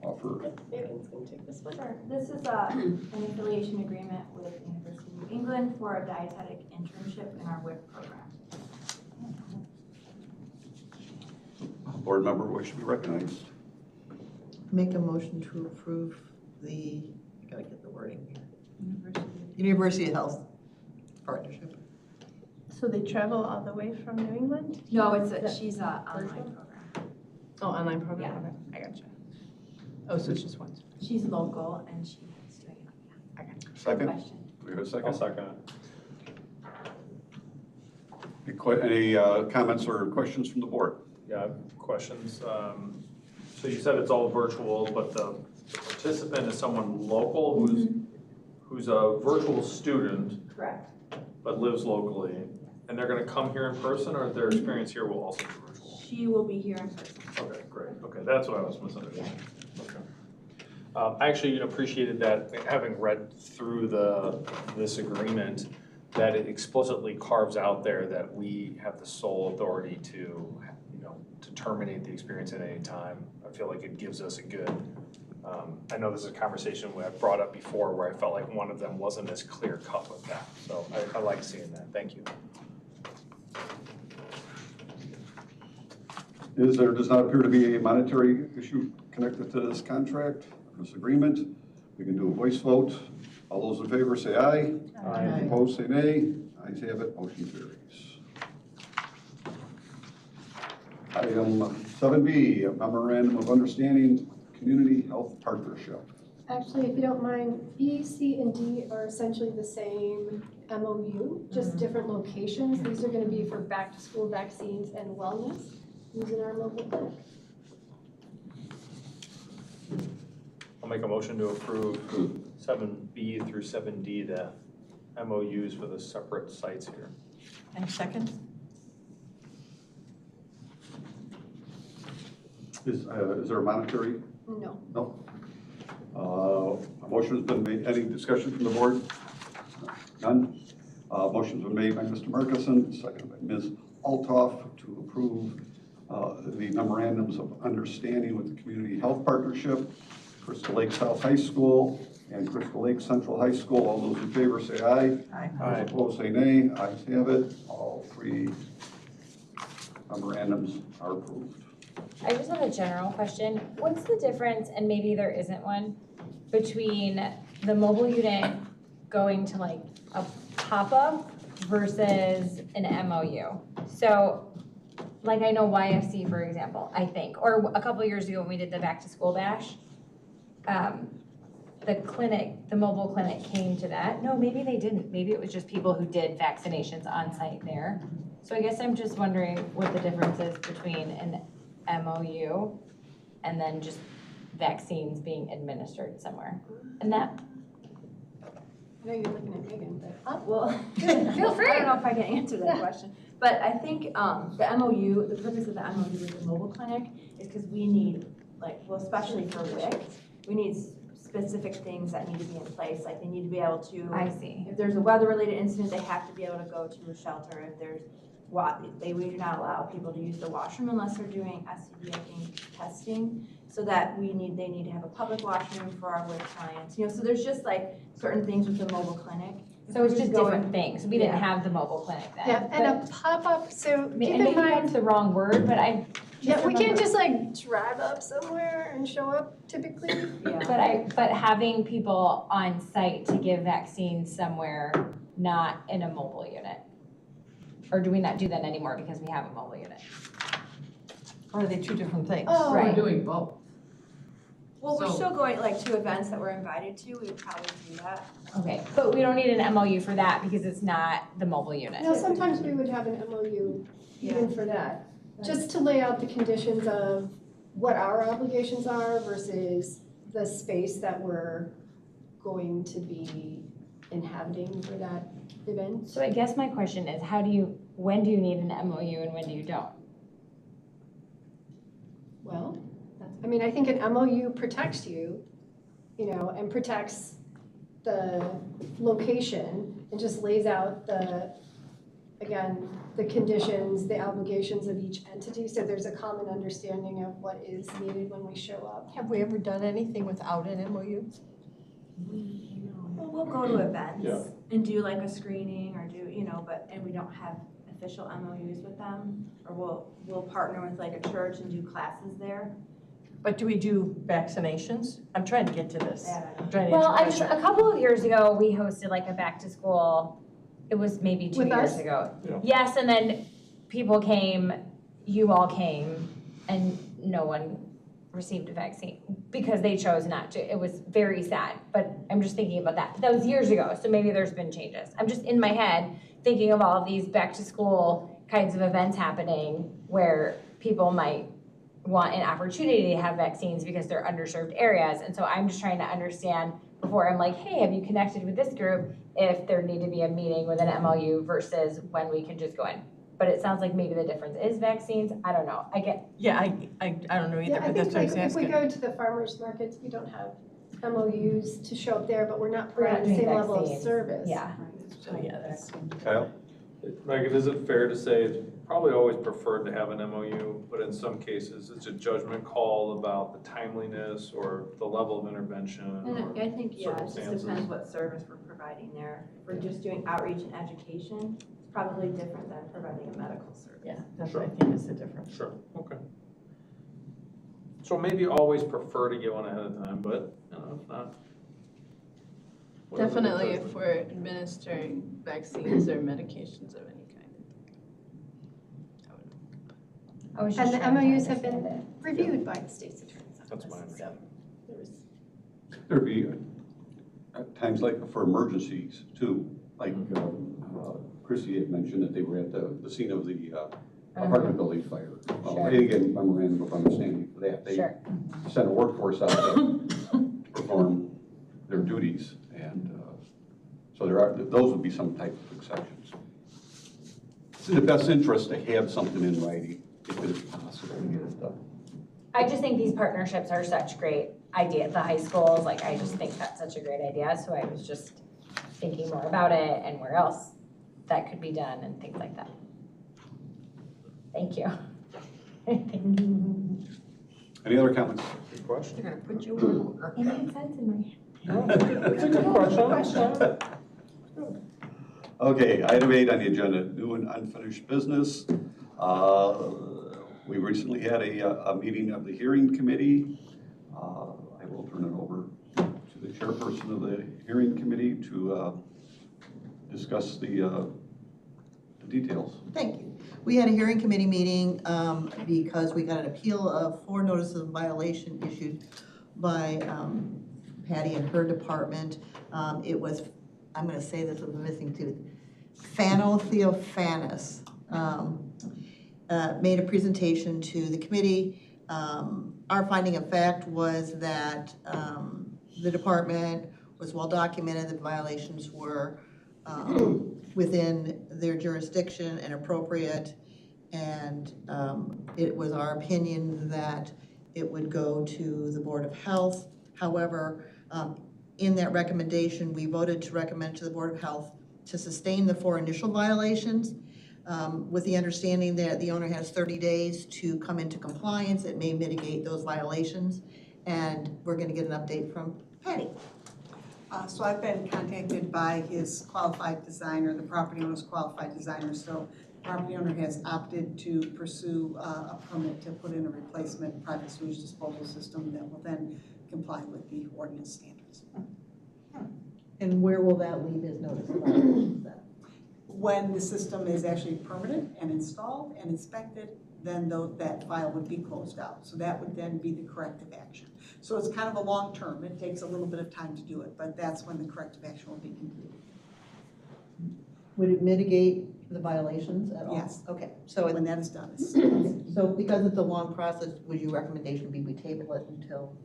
offer? Megan's gonna take this one. Sure. This is an affiliation agreement with University of New England for a dietetic internship in our WIC program. Board member wish to be recognized. Make a motion to approve I gotta get the wording here. University of Health partnership. So they travel all the way from New England? No, she's an online program. Oh, online program, Yeah. okay, I gotcha. Oh, so it's just one. She's local and she's doing it. Yeah. Okay. Second? Question. Do we have a I'll second? second it. Any comments or questions from the board? Yeah, I have questions. So you said it's all virtual, but the participant is someone local who's a virtual student Correct. but lives locally, and they're gonna come here in person, or their experience here will also be virtual? She will be here in person. Okay, great, okay, that's what I was misunderstanding, okay. I actually appreciated that, having read through this agreement, that it explicitly carves out there that we have the sole authority to, to terminate the experience at any time. I feel like it gives us a good, I know this is a conversation we have brought up before where I felt like one of them wasn't as clear cut with that, so I like seeing that, thank you. There does not appear to be a monetary issue connected to this contract, this agreement. We can do a voice vote. All those in favor say aye. Aye. Opposed, say nay. Ayes have it, motion carries. Item 7B, a memorandum of understanding, community health partnership. Actually, if you don't mind, B, C, and D are essentially the same MOU, just different locations. These are gonna be for back-to-school vaccines and wellness using our local clinic. I'll make a motion to approve 7B through 7D, the MOUs for the separate sites here. And second? Is there a monetary? No. No. A motion has been made. Any discussion from the board? None. Motion's been made by Mr. Markison, seconded by Ms. Altoff to approve the memorandums of understanding with the Community Health Partnership, Crystal Lake South High School and Crystal Lake Central High School. All those in favor say aye. Aye. Those opposed say nay. Ayes have it. All three memorandums are approved. I just have a general question. What's the difference, and maybe there isn't one, between the mobile unit going to like a pop-up versus an MOU? So, like I know YFC, for example, I think, or a couple years ago when we did the back-to-school bash, the mobile clinic came to that. No, maybe they didn't. Maybe it was just people who did vaccinations on site there. So I guess I'm just wondering what the difference is between an MOU and then just vaccines being administered somewhere. And that, I know you're looking at Megan, but. Well, Feel free. I don't know if I can answer that question, but I think the MOU, the purpose of the MOU with the mobile clinic is because we need, especially for WIC, we need specific things that need to be in place, like they need to be able to. I see. If there's a weather-related incident, they have to be able to go to a shelter. If there's we do not allow people to use the washroom unless they're doing STD, I think, testing, so that they need to have a public washroom for our WIC clients. So there's just like certain things with the mobile clinic. So it's just different things. We didn't Yeah. have the mobile clinic then. Yeah, and a pop-up, so And keep in maybe mind, that's the wrong word, but I yeah, we can't remember- just like drive up somewhere and show up typically. Yeah. But having people on site to give vaccines somewhere, not in a mobile unit. Or do we not do that anymore because we have a mobile unit? Or are they two different things? Oh, Right. We're doing both. Well, we're So- still going, to events that we're invited to, we would probably do that. Okay, but we don't need an MOU for that because it's not the mobile unit. No, sometimes we would have an MOU even for that, just to lay out the conditions of what our obligations are versus the space that we're going to be inhabiting for that event. So I guess my question is, when do you need an MOU and when do you don't? Well, I think an MOU protects you, and protects the location and just lays out again, the conditions, the obligations of each entity, so there's a common understanding of what is needed when we show up. Have we ever done anything without an MOU? Well, we'll go to events Yeah. and do like a screening or do, and we don't have official MOUs with them. Or we'll partner with like a church and do classes there. But do we do vaccinations? I'm trying to get to this. I'm trying to Well, answer your a couple of years ago, we hosted like a back to school, it was maybe 2 With years us? ago. Yeah. Yes, and then people came, you all came, and no one received a vaccine because they chose not to. It was very sad, but I'm just thinking about that. That was years ago, so maybe there's been changes. I'm just in my head thinking of all of these back to school kinds of events happening where people might want an opportunity to have vaccines because they're underserved areas. And so I'm just trying to understand before I'm like, hey, have you connected with this group, if there need to be a meeting with an MOU versus when we can just go in. But it sounds like maybe the difference is vaccines. I don't know. Yeah, I don't know either, Yeah, I but that's think what I was like if we asking. go to the farmers markets, we don't have MOUs to show up there, but we're not We're not providing the doing same level of vaccines. service. Yeah. So yeah, that's. Kyle? Megan, is it fair to say it's probably always preferred to have an MOU, but in some cases, it's a judgment call about the timeliness or the level of intervention And or I think, yeah, it just circumstances? depends what service we're providing there. If we're just doing outreach and education, it's probably different than providing a medical service. Yeah, that's what I think is the difference. Sure, okay. So maybe always prefer to get one ahead of time, but, if not. whatever the Definitely judgment. if we're administering vaccines or medications of any kind. I was just And the trying to MOUs have understand been reviewed by the state's attorney's office. That's my understanding. So there was There'd be at times like for emergencies too, like Chrissy had mentioned that they were at the scene of the apartment building fire. Sure. They get memorandum of understanding for that. They Sure. sent a workforce out to perform their duties, and so those would be some type of exceptions. It's in the best interest to have something in writing if it is possible to get it done. I just think these partnerships are such great idea. The high schools, like, I just think that's such a great idea. So I was just thinking more about it and where else that could be done and things like that. Thank you. Thank you. Any other comments? Good question. They're gonna put you in order. It made sense in my head. That's a good question. Okay, item 8 on the agenda, new and unfinished business. We recently had a meeting of the hearing committee. I will turn it over to the chairperson of the hearing committee to discuss the details. Thank you. We had a hearing committee meeting because we got an appeal of 4 notices of violation issued by Patty and her department. It was, I'm going to say this with a missing tooth, Fano Theophanis made a presentation to the committee. Our finding of fact was that the department was well documented, the violations were within their jurisdiction and appropriate, and it was our opinion that it would go to the Board of Health. However, in that recommendation, we voted to recommend to the Board of Health to sustain the 4 initial violations with the understanding that the owner has 30 days to come into compliance. It may mitigate those violations, and we're going to get an update from Patty. So I've been contacted by his qualified designer, the property owner's qualified designer. So the property owner has opted to pursue a permit to put in a replacement private sewage disposal system that will then comply with the ordinance standards. And where will that leave his notice of violations then? When the system is actually permitted and installed and inspected, then that file would be closed out. So that would then be the corrective action. So it's kind of a long term. It takes a little bit of time to do it, but that's when the corrective action will be completed. Would it mitigate the violations at all? Yes. Okay, so When that is done, it's so because it's a long process, would your recommendation be we table it until,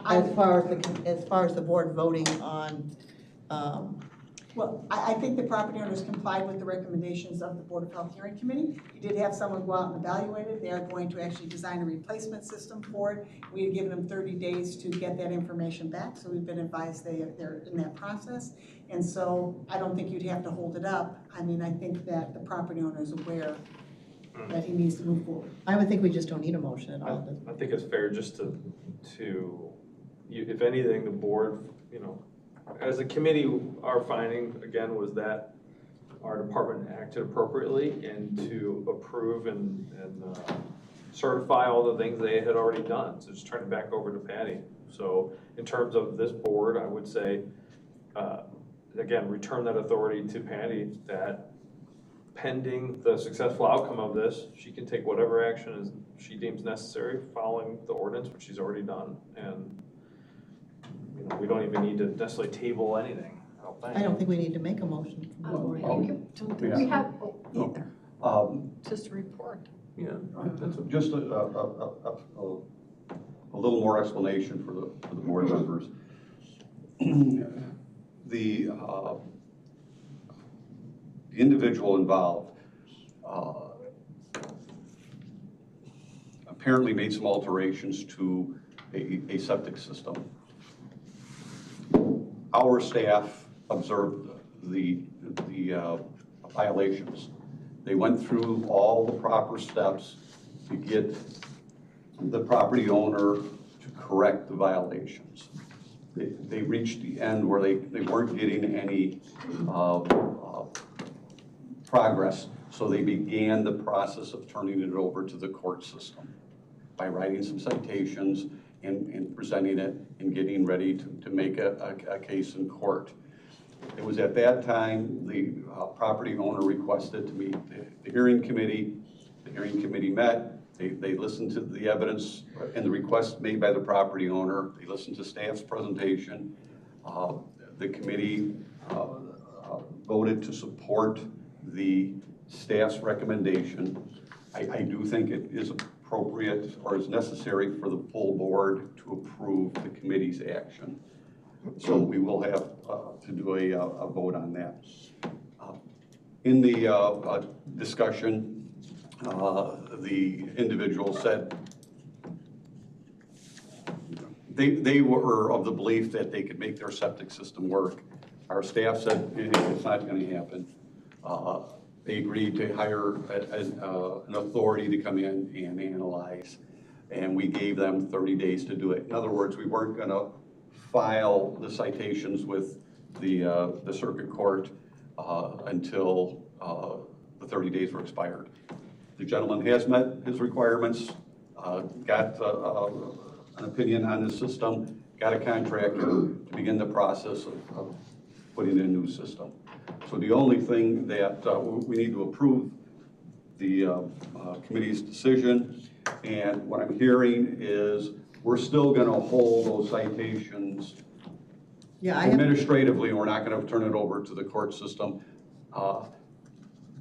as far as the board voting on Well, I think the property owners complied with the recommendations of the Board of Health Hearing Committee. You did have someone go out and evaluate it. They are going to actually design a replacement system for it. We had given them 30 days to get that information back, so we've been advised they're in that process. And so I don't think you'd have to hold it up. I mean, I think that the property owner is aware that he needs to move forward. I would think we just don't need a motion at all. I think it's fair just to, if anything, the board, as a committee, our finding, again, was that our department acted appropriately and to approve and certify all the things they had already done. So just turn it back over to Patty. So in terms of this board, I would say, again, return that authority to Patty, that pending the successful outcome of this, she can take whatever action she deems necessary following the ordinance, which she's already done. And we don't even need to necessarily table anything, I don't think. I don't think we need to make a motion. We have, Just a report. Yeah. Just a little more explanation for the board members. The individual involved apparently made some alterations to a septic system. Our staff observed the violations. They went through all the proper steps to get the property owner to correct the violations. They reached the end where they weren't getting any progress, so they began the process of turning it over to the court system by writing some citations and presenting it and getting ready to make a case in court. It was at that time the property owner requested to meet the hearing committee. The hearing committee met. They listened to the evidence and the request made by the property owner. They listened to staff's presentation. The committee voted to support the staff's recommendation. I do think it is appropriate or is necessary for the full board to approve the committee's action. So we will have to do a vote on that. In the discussion, the individual said they were of the belief that they could make their septic system work. Our staff said it's not going to happen. They agreed to hire an authority to come in and analyze, and we gave them 30 days to do it. In other words, we weren't going to file the citations with the circuit court until the 30 days were expired. The gentleman has met his requirements, got an opinion on his system, got a contractor to begin the process of putting in a new system. So the only thing that we need to approve the committee's decision, and what I'm hearing is we're still going to hold those citations administratively. We're not going to turn it over to the court system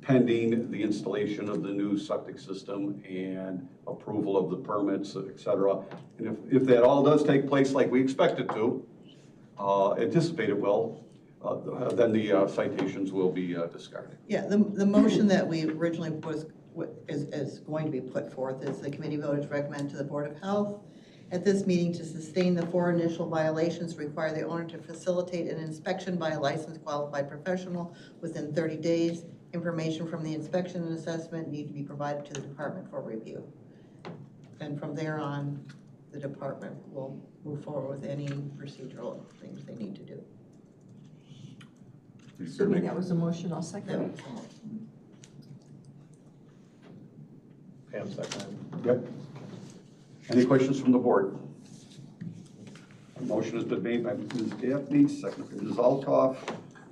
pending the installation of the new septic system and approval of the permits, et cetera. And if that all does take place like we expect it to, anticipate it will, then the citations will be discarded. Yeah, the motion that we originally is going to be put forth is the committee voted to recommend to the Board of Health at this meeting to sustain the 4 initial violations, require the owner to facilitate an inspection by a licensed qualified professional within 30 days. Information from the inspection and assessment need to be provided to the department for review. And from there on, the department will move forward with any procedural things they need to do. Assuming that was a motion, I'll second. Pam, second. Yep. Any questions from the board? A motion has been made by Ms. Gaffney, second by Ms. Althoff.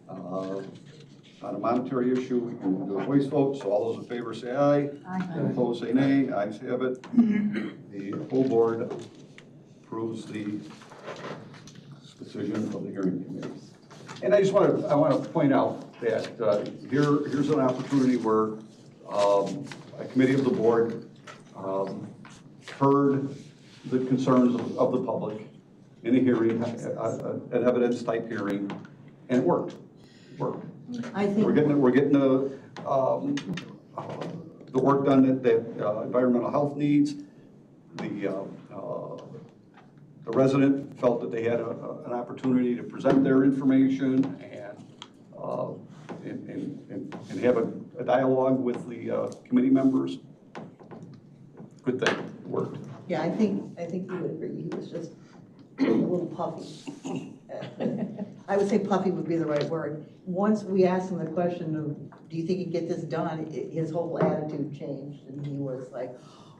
On a monetary issue, we can do a voice vote, so all those in favor say aye. Aye. Opposed say nay. Ayes have it. The full board approves the decision of the hearing committee. And I want to point out that here's an opportunity where a committee of the board heard the concerns of the public in a hearing, an evidence type hearing, and it worked. work. I think. We're getting the work done that environmental health needs. The resident felt that they had an opportunity to present their information and have a dialogue with the committee members. Good thing, worked. Yeah, I think you would agree, he was just a little puffy. I would say puffy would be the right word. Once we asked him the question of, do you think you can get this done, his whole attitude changed, and he was like,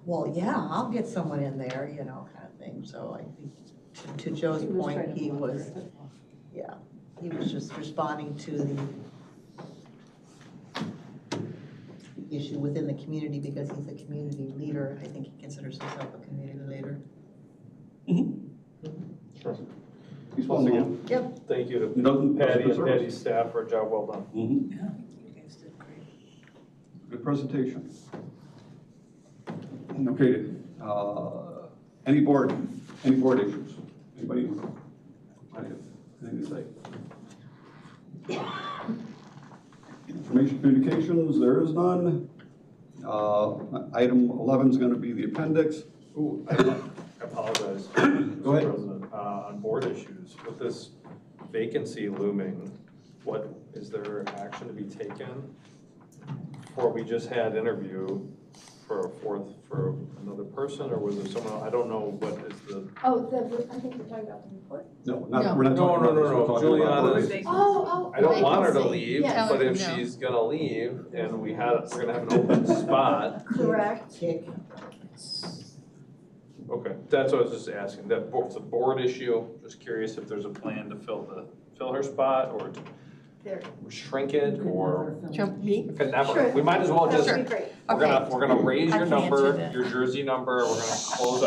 well, yeah, I'll get someone in there, you know, kind of thing. So I think, to Joe's point, he was just responding to the issue within the community because he's a community leader. I think he considers himself a community leader. Sure. He's welcome again. Yep. Thank you to Patty and Patty's staff for a job well done. Yeah, you guys did great. Good presentation. Okay, any board issues? Anybody? Anything to say? Information communications, there is none. Item 11 is going to be the appendix. Ooh, I apologize. Go ahead. Mr. President. On board issues, with this vacancy looming, what, is there action to be taken? Or we just had interview for another person, or was there someone else? I don't know what is the. Oh, I think you're talking about the report. No, we're not talking about this. We're talking about Juliana's. vacancy. Oh. I don't want her to leave, Yes. but if she's gonna leave and we're gonna have an open spot. Correct. Kick. Okay, that's what I was just asking, it's a board issue, just curious if there's a plan to fill her spot, or to shrink it, or. Me? Okay, never, Sure. we might as well just, That would be great. we're gonna raise I your can answer number, that. your Jersey number, we're gonna close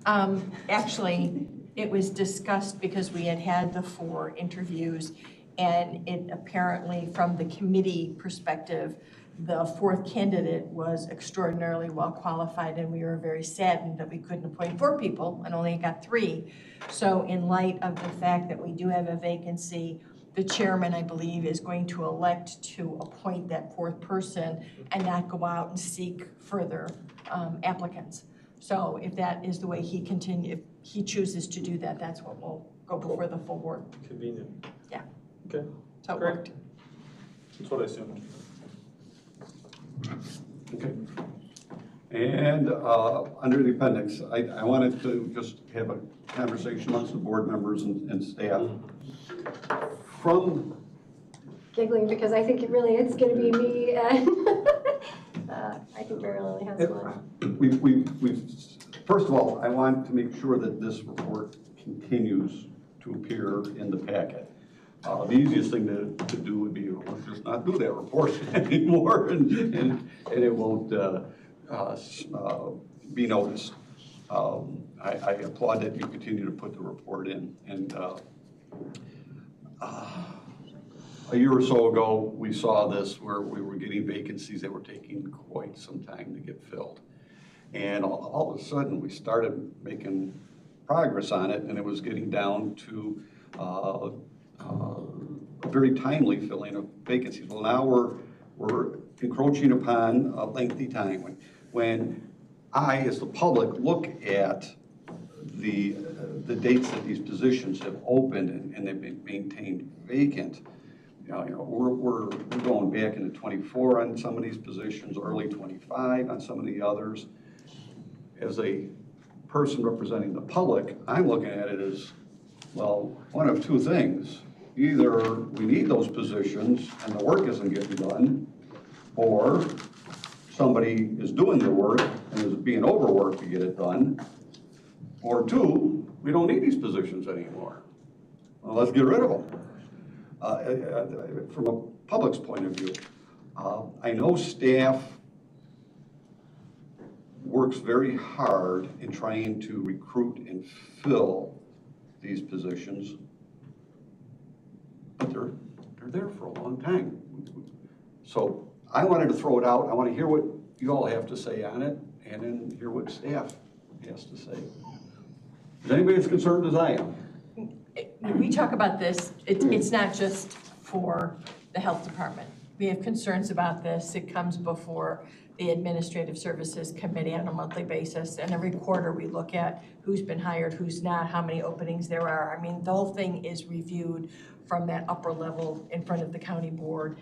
out. Actually, it was discussed because we had the 4 interviews, and it apparently, from the committee perspective, the 4th candidate was extraordinarily well qualified, and we were very saddened that we couldn't appoint 4 people and only got 3. So in light of the fact that we do have a vacancy, the chairman, I believe, is going to elect to appoint that 4th person and not go out and seek further applicants. So if that is the way if he chooses to do that, that's what will go before the full board. Convenient. Yeah. Okay, So it Great. worked. that's what I assumed. Okay. And under the appendix, I wanted to just have a conversation amongst the board members and staff. From Giggling because I think it's gonna be me and I think Mary Lily has one. we've first of all, I want to make sure that this report continues to appear in the packet. The easiest thing to do would be, let's just not do that report anymore, and it won't be noticed. I applaud that you continue to put the report in. And a year or so ago, we saw this where we were getting vacancies that were taking quite some time to get filled. And all of a sudden, we started making progress on it, and it was getting down to very timely filling of vacancies. Well, now we're encroaching upon a lengthy time. When I, as the public, look at the dates that these positions have opened and they've been maintained vacant, we're going back into 24 on some of these positions, early 25 on some of the others. As a person representing the public, I'm looking at it as, well, one of 2 things. Either we need those positions and the work isn't getting done, or somebody is doing the work and is being overworked to get it done, or 2, we don't need these positions anymore. Well, let's get rid of them. From a public's point of view, I know staff works very hard in trying to recruit and fill these positions, but they're there for a long time. So I wanted to throw it out. I want to hear what you all have to say on it, and then hear what staff has to say. Is anybody as concerned as I am? we talk about this, it's not just for the health department. We have concerns about this. It comes before the Administrative Services Committee on a monthly basis. And every quarter we look at who's been hired, who's not, how many openings there are. I mean, the whole thing is reviewed from that upper level in front of the county board.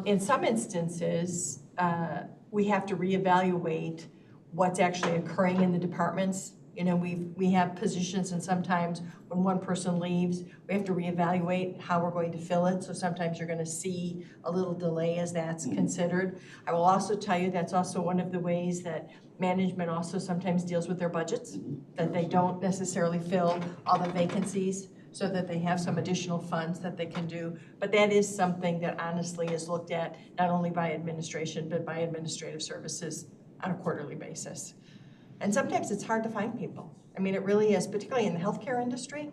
In some instances, we have to reevaluate what's actually occurring in the departments. You know, we have positions, and sometimes when one person leaves, we have to reevaluate how we're going to fill it. So sometimes you're gonna see a little delay as that's considered. I will also tell you that's also one of the ways that management also sometimes deals with their budgets, that they don't necessarily fill all the vacancies so that they have some additional funds that they can do. But that is something that honestly is looked at not only by administration, but by administrative services on a quarterly basis. And sometimes it's hard to find people. I mean, it really is, particularly in the healthcare industry.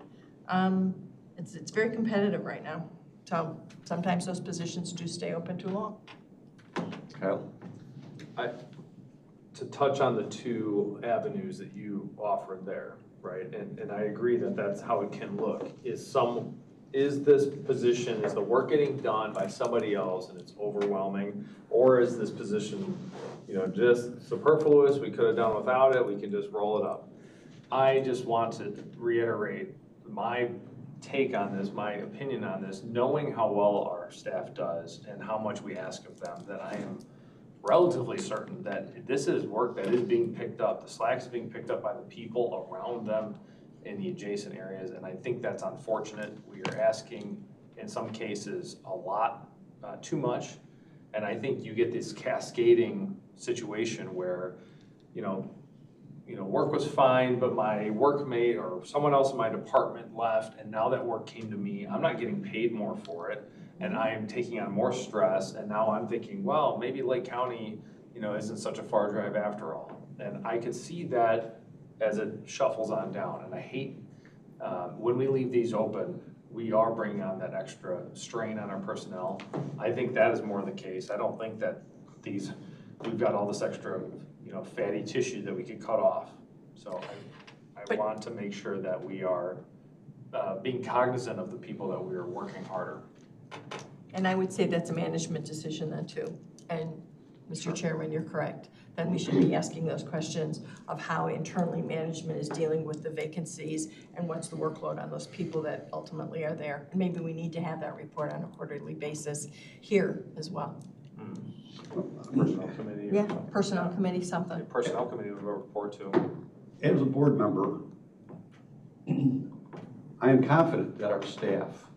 It's very competitive right now. So sometimes those positions do stay open too long. Kyle? To touch on the two avenues that you offered there, right? And I agree that that's how it can look. Is this position, is the work getting done by somebody else and it's overwhelming? Or is this position, you know, just superfluous, we could have done without it, we can just roll it up? I just want to reiterate my take on this, my opinion on this, knowing how well our staff does and how much we ask of them, that I am relatively certain that this is work that is being picked up. The slack is being picked up by the people around them in the adjacent areas, and I think that's unfortunate. We are asking, in some cases, a lot, too much, and I think you get this cascading situation where, you know, work was fine, but my workmate or someone else in my department left, and now that work came to me, I'm not getting paid more for it, and I am taking on more stress, and now I'm thinking, well, maybe Lake County, you know, isn't such a far drive after all. And I could see that as it shuffles on down, and I hate, when we leave these open, we are bringing on that extra strain on our personnel. I think that is more the case. I don't think that we've got all this extra, you know, fatty tissue that we could cut off. So I want to make sure that we are being cognizant of the people that we are working harder. And I would say that's a management decision then too. And Mr. Chairman, you're correct. Then we should be asking those questions of how internally management is dealing with the vacancies and what's the workload on those people that ultimately are there. And maybe we need to have that report on a quarterly basis here as well. Personnel committee. Yeah, personnel committee, something. Personnel committee would report to. As a board member, I am confident that our staff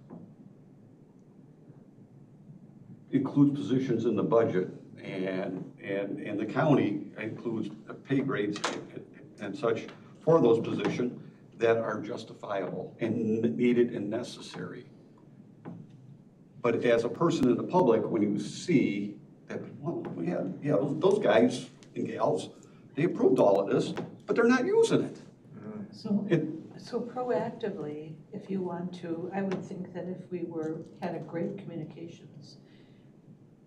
includes positions in the budget, and the county includes pay grades and such for those positions that are justifiable and needed and necessary. But as a person in the public, when you see that, well, yeah, those guys and gals, they approved all of this, but they're not using it. So proactively, if you want to, I would think that if we had a great communications,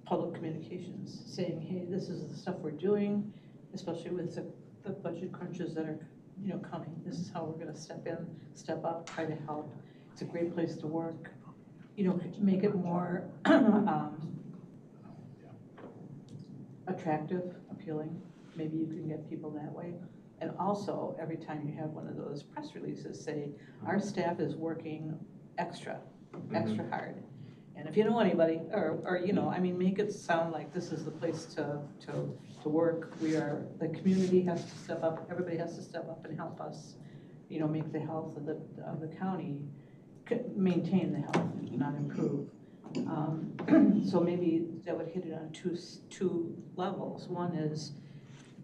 public communications, saying, hey, this is the stuff we're doing, especially with the budget crunches that are, you know, coming. This is how we're gonna step in, step up, try to help. It's a great place to work. You know, make it more attractive, appealing. Maybe you can get people that way. And also, every time you have one of those press releases, say, our staff is working extra hard. And if you know anybody, or you know, I mean, make it sound like this is the place to work. The community has to step up, everybody has to step up and help us, you know, make the health of the county, maintain the health, not improve. So maybe that would hit it on two levels. One is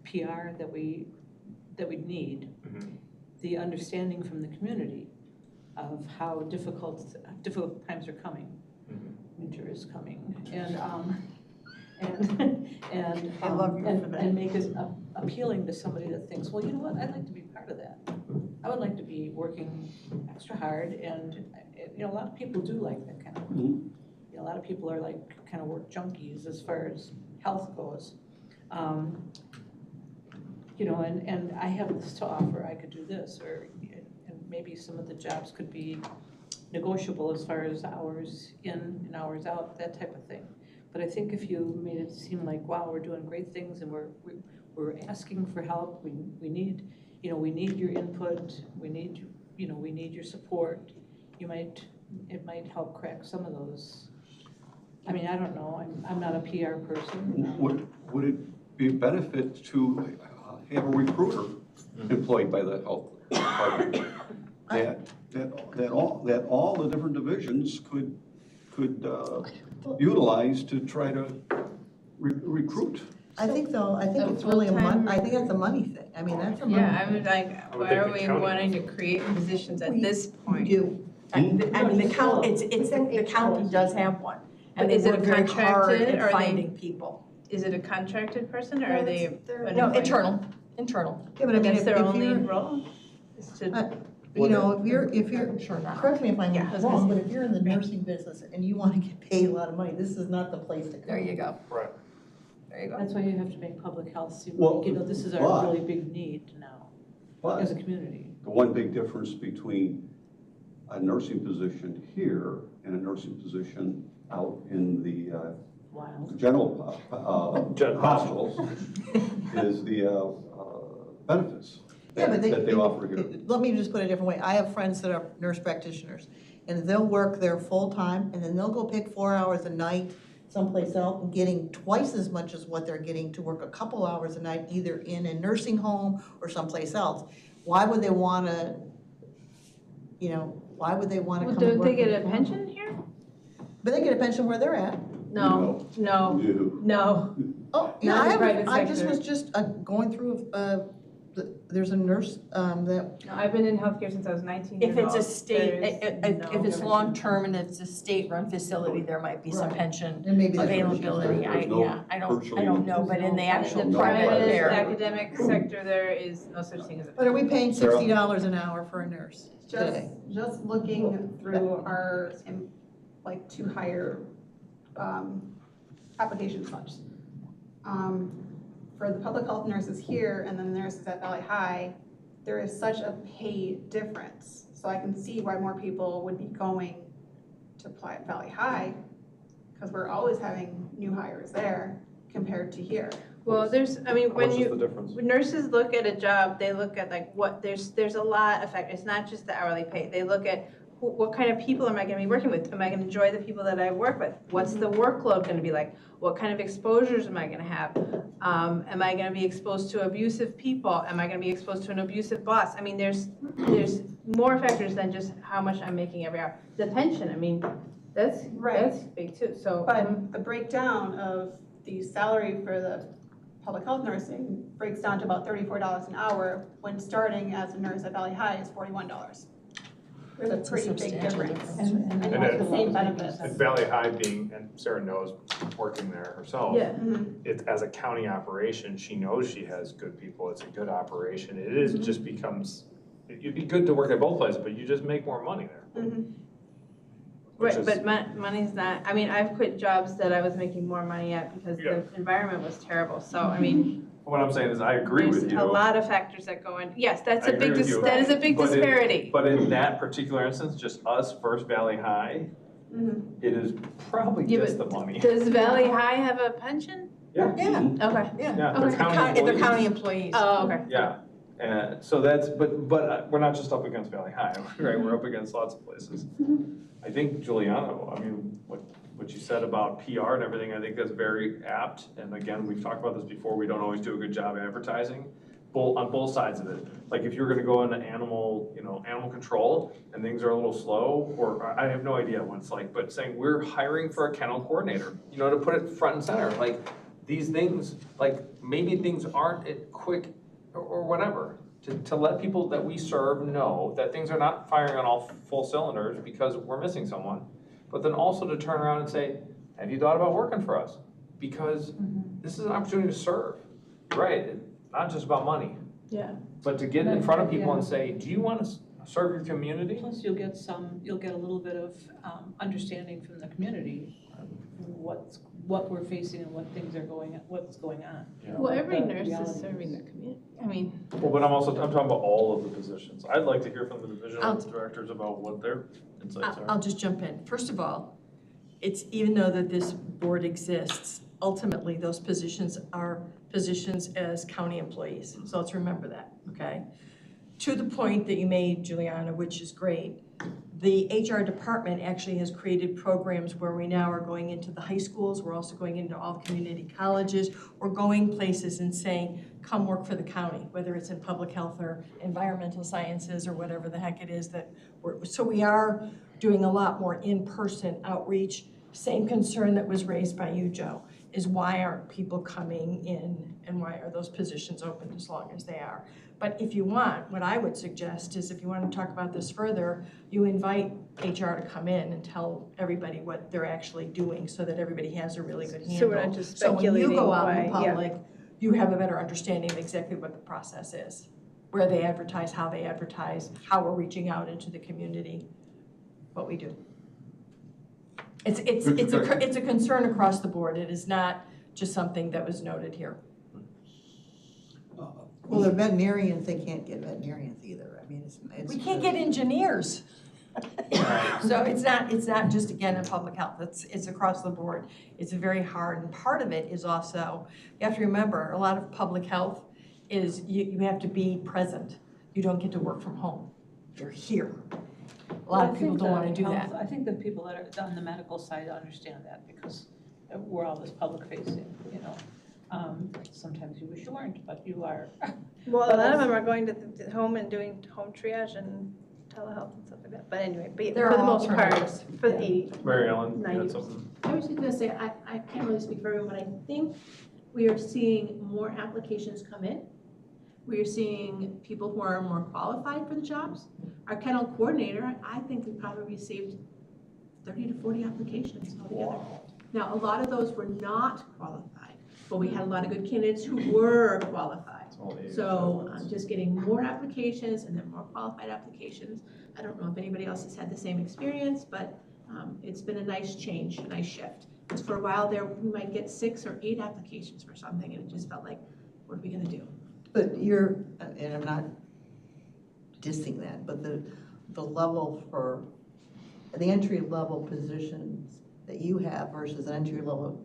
PR that we need, the understanding from the community of how difficult times are coming. Winter is coming, and make it appealing to somebody that thinks, well, you know what, I'd like to be part of that. I would like to be working extra hard, and you know, a lot of people do like that kind of work. You know, a lot of people are like kind of work junkies as far as health goes. You know, and I have this to offer, I could do this, or and maybe some of the jobs could be negotiable as far as hours in and hours out, that type of thing. But I think if you made it seem like, wow, we're doing great things and we're asking for help, we need, we need your input, we need your support, it might help crack some of those. I mean, I don't know, I'm not a PR person. Would it be a benefit to have a recruiter employed by the health department? That all the different divisions could utilize to try to recruit. I think it's really I think it's a money thing. I mean, that's a money. Yeah, I was like, why are we wanting to create positions at this point? I mean, the county does have one. And But is they it work very hard contracted, or at they- finding people. Is it a contracted person, or are they? No, internal. Yeah, but I mean, That's if their only you're, role? Is to, if you're, Sure not. correct me if I'm Yeah. wrong, but if you're in the nursing business and you want to get paid a lot of money, this is not the place to go. There you go. Right. There you go. That's why you have to make public health seem Well, like, this is but- our really big need now, But as a community. the one big difference between a nursing position here and a nursing position out in the Wild. general General. hospitals is the benefits Yeah, but that they offer here. let me just put it a different way. I have friends that are nurse practitioners, and they'll work there full-time, and then they'll go pick 4 hours a night someplace else, and getting twice as much as what they're getting to work a couple hours a night, either in a nursing home or someplace else. Why would they wanna, why would they wanna well, come and don't work? they get a in- pension here? But they get a pension where they're at. No. Oh, yeah, Not in the private I just sector. was going through, there's a nurse, that, No, I've been in healthcare since I was 19 If years it's a old. state, There is if it's no- long-term and it's a state-run facility, there might be some Right. pension and maybe that's what she's availability. There's no I virtually- don't know, but in the actual In the private private care. academic sector, there is no such thing as a. But are we paying Sarah? $60 an hour for a nurse today? Just looking through our, to hire, application slips. For the public health nurses here and then the nurses at Valley High, there is such a pay difference. So I can see why more people would be going to apply at Valley High, because we're always having new hires there compared to here. Well, there's, I mean, What's when you, the difference? when nurses look at a job, they look at like what, there's a lot of factors, it's not just the hourly pay. They look at what kind of people am I gonna be working with? Am I gonna enjoy the people that I work with? What's the workload gonna be like? What kind of exposures am I gonna have? Am I gonna be exposed to abusive people? Am I gonna be exposed to an abusive boss? I mean, there's more factors than just how much I'm making every hour. The pension, I mean, that's big too, so. But the breakdown of the salary for the public health nursing breaks down to about $34 an hour, when starting as a nurse at Valley High is $41. There's a pretty big substantial difference. difference. And And that's the same benefits. And Valley High being, and Sarah knows, working there herself. Yeah. It's, as a county operation, she knows she has good people, it's a good operation. It is, just becomes, it'd be good to work at both places, but you just make more money there. Which Right, is- but money's not, I mean, I've quit jobs that I was making more money at because Yeah. the environment was terrible, so, I mean, What I'm saying is, I agree with there's you. a lot of factors that go in, yes, that's I a big, agree with you. that is a big But in- disparity. But in that particular instance, just us versus Valley High, it is probably Yeah, just the but money. Does Valley High have a pension? Yeah. Yeah, Okay. Yeah, Okay. the county they're employees. county employees. Oh, okay. Yeah, so that's, but we're not just up against Valley High, right, we're up against lots of places. I think Giuliano, I mean, what you said about PR and everything, I think that's very apt, and again, we've talked about this before, we don't always do a good job advertising, on both sides of it. Like, if you're gonna go into animal control, and things are a little slow, or I have no idea what it's like, but saying, we're hiring for a kennel coordinator, to put it front and center, like, these things, like, maybe things aren't quick, or whatever, to let people that we serve know that things are not firing on all full cylinders because we're missing someone, but then also to turn around and say, have you thought about working for us? Because this is an opportunity to serve, right? It's not just about money, Yeah. but to get in front of people and say, do you want to serve your community? Plus, you'll get a little bit of understanding from the community, what we're facing and what's going on. Well, every The nurse is reality serving is- the community. I mean. Well, but I'm talking about all of the positions. I'd like to hear from the divisional I'll- directors about what their insights are. I'll just jump in. First of all, it's, even though that this board exists, ultimately, those positions are positions as county employees. So let's remember that, okay? To the point that you made, Juliana, which is great, the HR department actually has created programs where we now are going into the high schools, we're also going into all community colleges, we're going places and saying, come work for the county, whether it's in public health or environmental sciences or whatever the heck it is that so we are doing a lot more in-person outreach. Same concern that was raised by you, Joe, is why aren't people coming in and why are those positions open as long as they are? But if you want, what I would suggest is if you want to talk about this further, you invite HR to come in and tell everybody what they're actually doing so that everybody has a really good handle. So we're not just So when you speculating go out in why, the yeah. public, you have a better understanding of exactly what the process is, where they advertise, how we're reaching out into the community, what we do. It's a concern across the board. It is not just something that was noted here. Well, the veterinarians, they can't get veterinarians either. I mean, it's. We can't get engineers. So it's not just, again, in public health, it's across the board. It's very hard, and part of it is also, you have to remember, a lot of public health is you have to be present. You don't get to work from home. You're here. A lot of people don't want to do that. I think the people that are on the medical side understand that because we're all this public facing, you know. Sometimes you wish you weren't, but you are. Well, a lot of them are going to the home and doing home triage and telehealth and stuff like that. But anyway, There for the are most part, alternatives. for the 80. Mary Ellen, you 90%. had something? I was just gonna say, I can't really speak for everyone, but I think we are seeing more applications come in. We are seeing people who are more qualified for the jobs. Our kennel coordinator, I think we probably received 30 to 40 applications altogether. Now, a lot of those were not qualified, but we had a lot of good candidates who were qualified. So I'm just getting more applications and then more qualified applications. I don't know if anybody else has had the same experience, but it's been a nice change, a nice shift. Because for a while there, we might get 6 or 8 applications for something and it just felt like, what are we gonna do? But you're, and I'm not dissing that, but the level for, the entry level positions that you have versus an entry level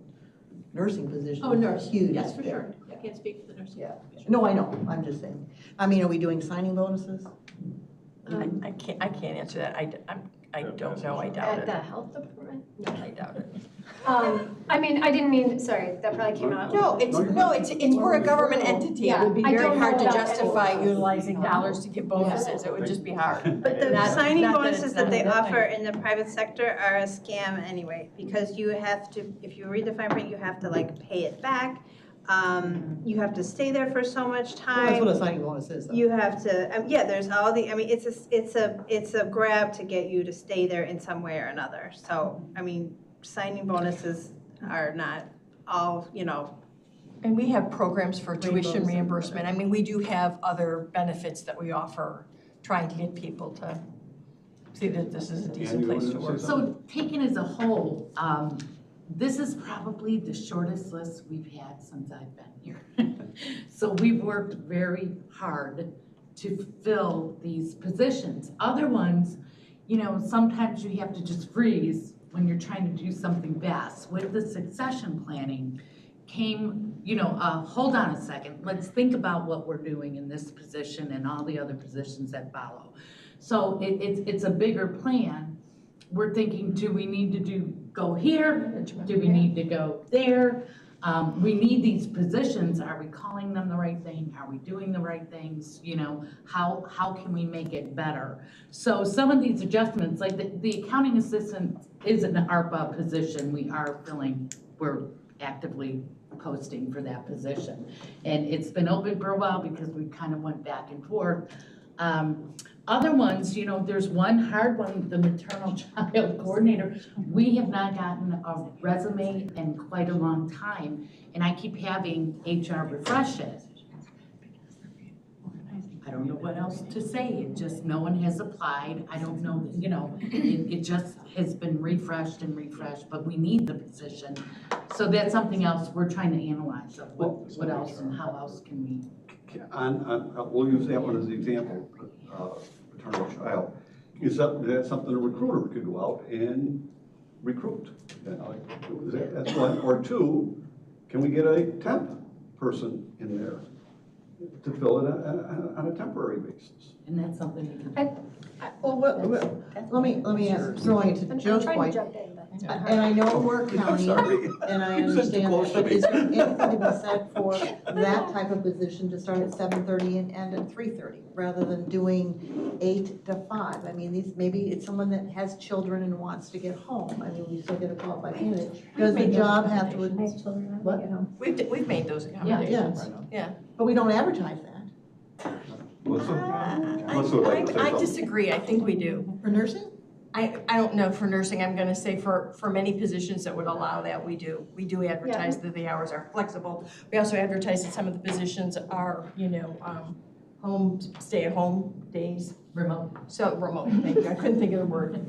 nursing position. Oh, nurse, is huge. yes, for sure. I can't speak for the nursing. Yeah. No, I know, I'm just saying. I mean, are we doing signing bonuses? I can't answer that. I don't know. I doubt At the it. health department? No, I doubt it. I mean, I didn't mean, sorry, that probably came out. No, we're a government entity. It would be Yeah, I very don't hard know to about justify anyone. utilizing dollars to give bonuses. It would just be hard. But the Not- signing not that bonuses it's that not they a good offer thing. in the private sector are a scam anyway, because you have to, if you read the fine print, you have to like pay it back. You have to stay there for so much Well, that's time. what a signing bonus is, though. You have to, yeah, there's all the, I mean, it's a grab to get you to stay there in some way or another. So, I mean, signing bonuses are not all, you know. And we have programs for tuition Rainbows. reimbursement. I mean, we do have other benefits that we offer, trying to get people to see that this is a decent place to work. So taken as a whole, this is probably the shortest list we've had since I've been here. So we've worked very hard to fill these positions. Other ones, you know, sometimes you have to just freeze when you're trying to do something fast. With the succession planning came, you know, hold on a second, let's think about what we're doing in this position and all the other positions that follow. So it's a bigger plan. We're thinking, do we need to go here? Do we need to go there? We need these positions. Are we calling them the right thing? Are we doing the right things? You know, how can we make it better? So some of these adjustments, like the accounting assistant is an ARPA position we are filling. We're actively posting for that position. And it's been open for a while because we kind of went back and forth. Other ones, you know, there's one hard one, the maternal child coordinator. We have not gotten a resume in quite a long time, and I keep having HR refresh it. I don't know what else to say. It just, no one has applied. I don't know, you know, it just has been refreshed and refreshed, but we need the position. So that's something else we're trying to analyze of what else and how else can we. we'll use that one as the example, maternal child. Is that something a recruiter could go out and recruit? That's one. Or two, can we get a temp person in there to fill it on a temporary basis? And that's something we can. Well, let me ask, throwing it to Joe's point. And I know we're county, and I understand that, but is there anything to be said for that type of position to start at 7:30 and end at 3:30, rather than doing 8 to 5? I mean, maybe it's someone that has children and wants to get home. I mean, we still get a qualified candidate. Does the job have to? What? We've made those accommodations, yeah. But we don't advertise that. I disagree, I think we do. For nursing? I don't know for nursing, I'm gonna say for many positions that would allow that, we do. We do advertise that the hours are flexible. We also advertise that some of the positions are, home, stay-at-home days. Remote. So, remote, thank you, I couldn't think of the word.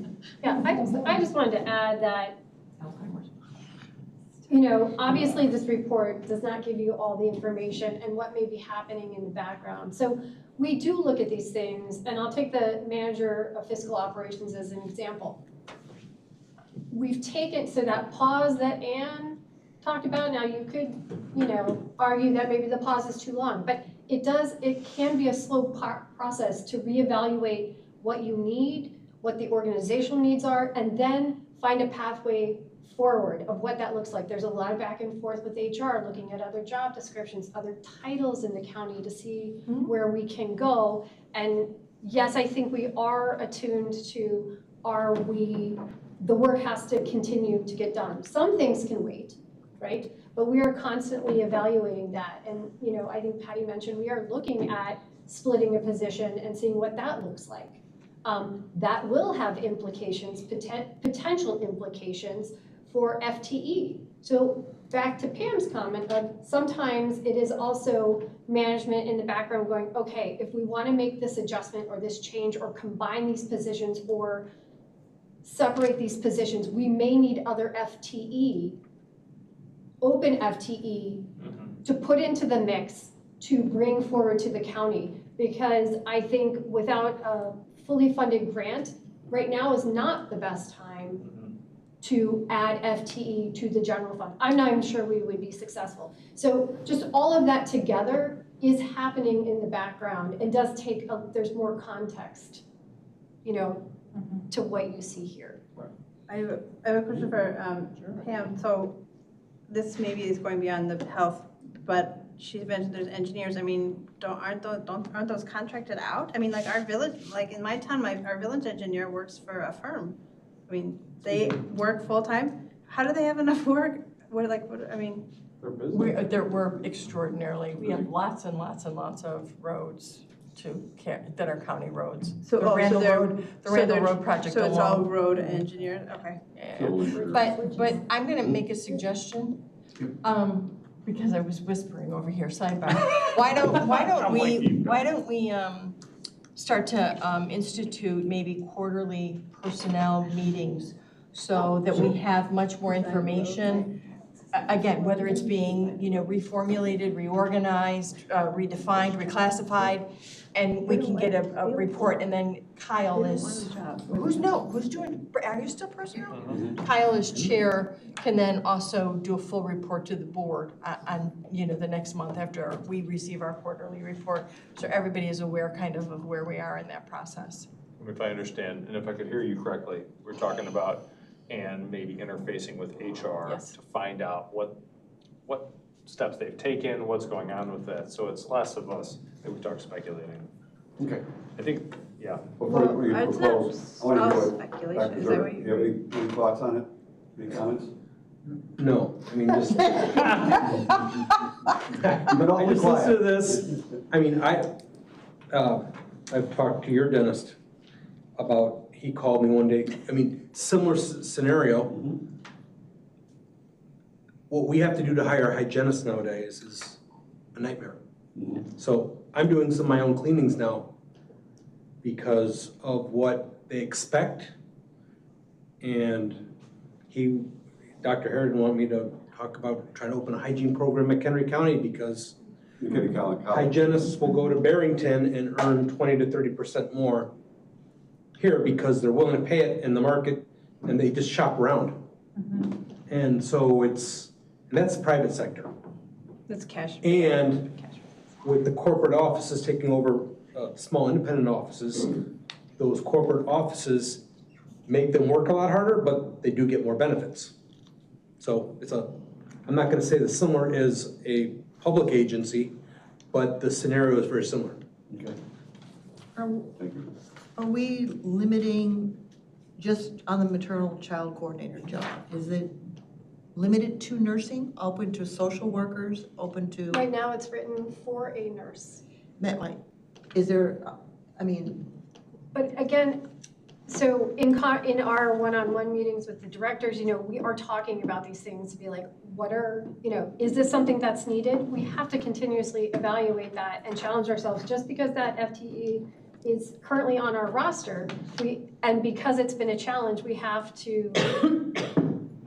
Yeah, I just wanted to add that, Alzheimer's. obviously this report does not give you all the information and what may be happening in the background. So we do look at these things, and I'll take the manager of fiscal operations as an example. We've taken, so that pause that Ann talked about, now you could, argue that maybe the pause is too long, but it can be a slow process to reevaluate what you need, what the organizational needs are, and then find a pathway forward of what that looks like. There's a lot of back and forth with HR, looking at other job descriptions, other titles in the county to see where we can go. And yes, I think we are attuned to, the work has to continue to get done. Some things can wait, right? But we are constantly evaluating that. And, I think Patty mentioned, we are looking at splitting a position and seeing what that looks like. That will have implications, potential implications for FTE. So back to Pam's comment of sometimes it is also management in the background going, okay, if we want to make this adjustment or this change or combine these positions or separate these positions, we may need other FTE, open FTE to put into the mix to bring forward to the county. Because I think without a fully funded grant, right now is not the best time to add FTE to the general fund. I'm not even sure we would be successful. So just all of that together is happening in the background and does take, there's more context, to what you see here. I have a question for Pam. So this maybe is going beyond the health, but she mentioned there's engineers. I mean, aren't those contracted out? I mean, like our village, like in my town, our village engineer works for a firm. I mean, they work full-time. How do they have enough work? We're extraordinarily, we have lots and lots and lots of roads that are county roads. The Randall Road project alone. So it's all alone. road engineered, okay. But I'm gonna make a suggestion, because I was whispering over here, sidebar. Why don't we start to institute maybe quarterly personnel meetings so that we have much more information. Again, whether it's being, reformulated, reorganized, redefined, reclassified, and we can get a report, and then Kyle is, are you still personnel? Kyle as chair can then also do a full report to the board on, the next month after we receive our quarterly report. So everybody is aware kind of where we are in that process. If I understand, and if I could hear you correctly, we're talking about and maybe interfacing with HR to find out what steps they've taken, what's going on with that. So it's less of us, maybe we talk speculating. Okay. I think, yeah. Before you It's propose, not I want to all go speculation. back to Is that Zurich. what Do you have any thoughts on it? Any comments? No, I mean, just. You've been awfully I just quiet. listen to this, I mean, I've talked to your dentist about, he called me one day, I mean, similar scenario. What we have to do to hire hygienists nowadays is a nightmare. So I'm doing some of my own cleanings now because of what they expect. And Dr. Harridan wanted me to talk about trying to open a hygiene program at Henry County because McKinney College. hygienists will go to Barrington and earn 20 to 30% more here because they're willing to pay it in the market and they just shop around. And so and that's the private sector. That's cash. And with the corporate offices taking over small independent offices, those corporate offices make them work a lot harder, but they do get more benefits. So I'm not gonna say the similar is a public agency, but the scenario is very similar. Okay. Thank you. Are we limiting just on the maternal child coordinator job? Is it limited to nursing, open to social workers, open to? Right now, it's written for a nurse. Is there, I mean, But again, so in our one-on-one meetings with the directors, we are talking about these things to be like, is this something that's needed? We have to continuously evaluate that and challenge ourselves. Just because that FTE is currently on our roster, and because it's been a challenge, we have to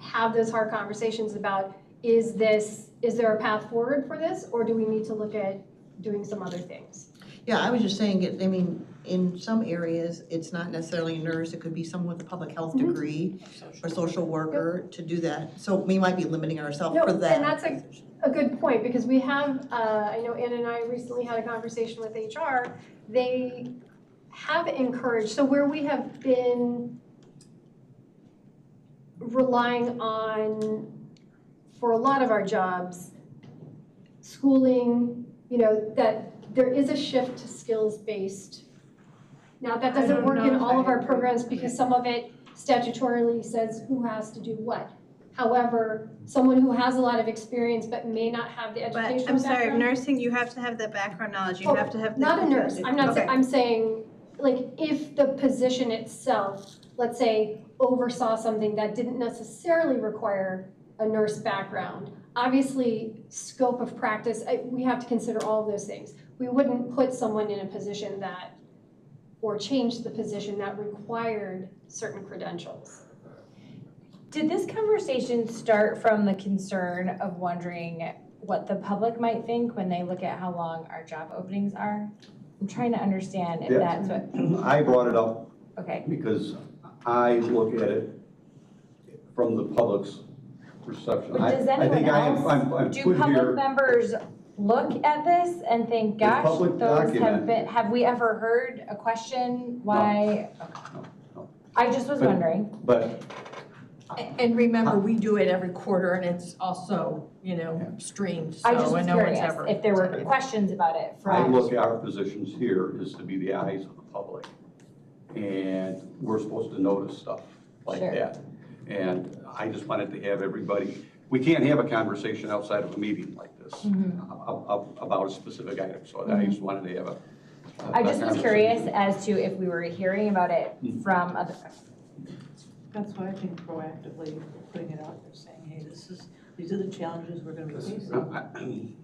have those hard conversations about, is there a path forward for this, or do we need to look at doing some other things? yeah, I was just saying, in some areas, it's not necessarily a nurse, it could be someone with a public health degree or social worker to do that. So we might be limiting ourselves for that. And that's a good point, because we have, I know Anna and I recently had a conversation with HR. They have encouraged, so where we have been relying on, for a lot of our jobs, schooling, that there is a shift to skills-based. Now, that doesn't work in all of our programs because some of it statutorily says who has to do what. However, someone who has a lot of experience but may not have the educational But I'm sorry, background- nursing, you have to have the background knowledge, you have to have the. Not a nurse, Okay. I'm saying, like, if the position itself, let's say, oversaw something that didn't necessarily require a nurse background, obviously, scope of practice, we have to consider all of those things. We wouldn't put someone in a position or change the position that required certain credentials. Did this conversation start from the concern of wondering what the public might think when they look at how long our job openings are? I'm trying to understand if that's what, I brought it up okay. because I look at it from the public's perception. But does I think anyone I'm do put public here. members look at this and think, The gosh, public those document. have we ever heard a question why? No. I just was wondering. But And remember, we do it every quarter and it's also, streamed, so I just was no one's curious ever. if there were questions about it I from. look at our positions here is to be the eyes of the public. And we're supposed to notice stuff like Sure. that. And I just wanted to have everybody, we can't have a conversation outside of a meeting like this about a specific item. So I just wanted to have a I just was conversation. curious as to if we were hearing about it from other. That's why I think proactively putting it out there, saying, hey, these are the challenges we're gonna be facing.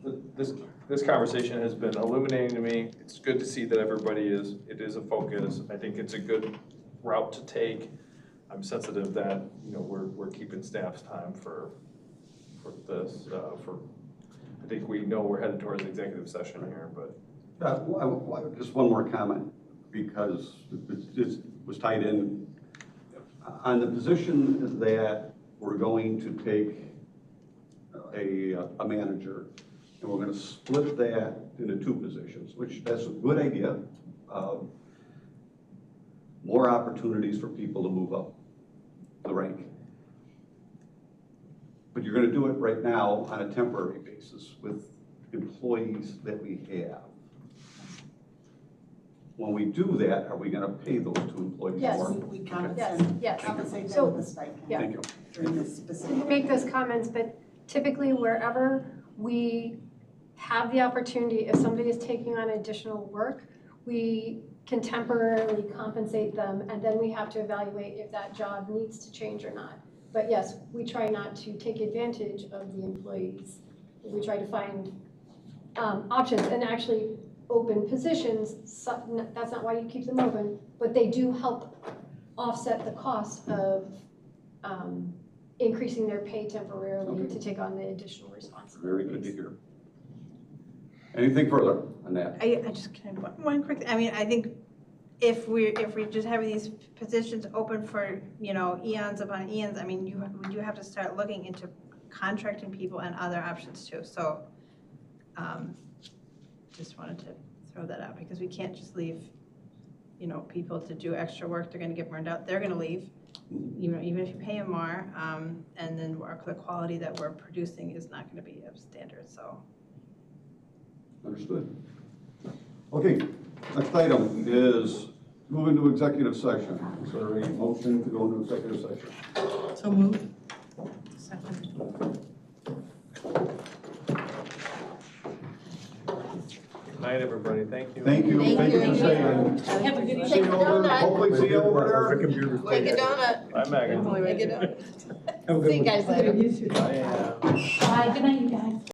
This conversation has been illuminating to me. It's good to see that it is a focus. I think it's a good route to take. I'm sensitive that, we're keeping staff's time for this, I think we know we're headed towards executive session here, but. Just one more comment, because it was tied in. On the position that we're going to take a manager, and we're gonna split that into two positions, which that's a good idea. More opportunities for people to move up the rank. But you're gonna do it right now on a temporary basis with employees that we have. When we do that, are we gonna pay those two employees Yes. more? We Yes, compensate, yes. compensate So- them with a stipend Yeah. Thank you. during this specific. Make those comments, but typically wherever we have the opportunity, if somebody is taking on additional work, we can temporarily compensate them, and then we have to evaluate if that job needs to change or not. But yes, we try not to take advantage of the employees. We try to find options, and actually open positions, that's not why you keep them open, but they do help offset the cost of increasing their pay temporarily to take on the additional responsibilities. Very good to hear. Anything further on that? I just kind of, one quick, I mean, I think if we're just having these positions open for, you know, eons upon eons, I mean, we do have to start looking into contracting people and other options too, so, just wanted to throw that out, because we can't just leave, you know, people to do extra work, they're gonna get burned out, they're gonna leave, even if you pay them more, and then the quality that we're producing is not gonna be of standard, so. Understood. Okay, next item is move into executive session. Is there a motion to go into executive session? So moved. Good night, everybody, thank you. Thank you. Thank you for saying. Have a good See you over, hopefully see you over there. Take a donut. Bye, Megan. Take a donut. Have a good See you one. guys later. Bye, good night, you guys.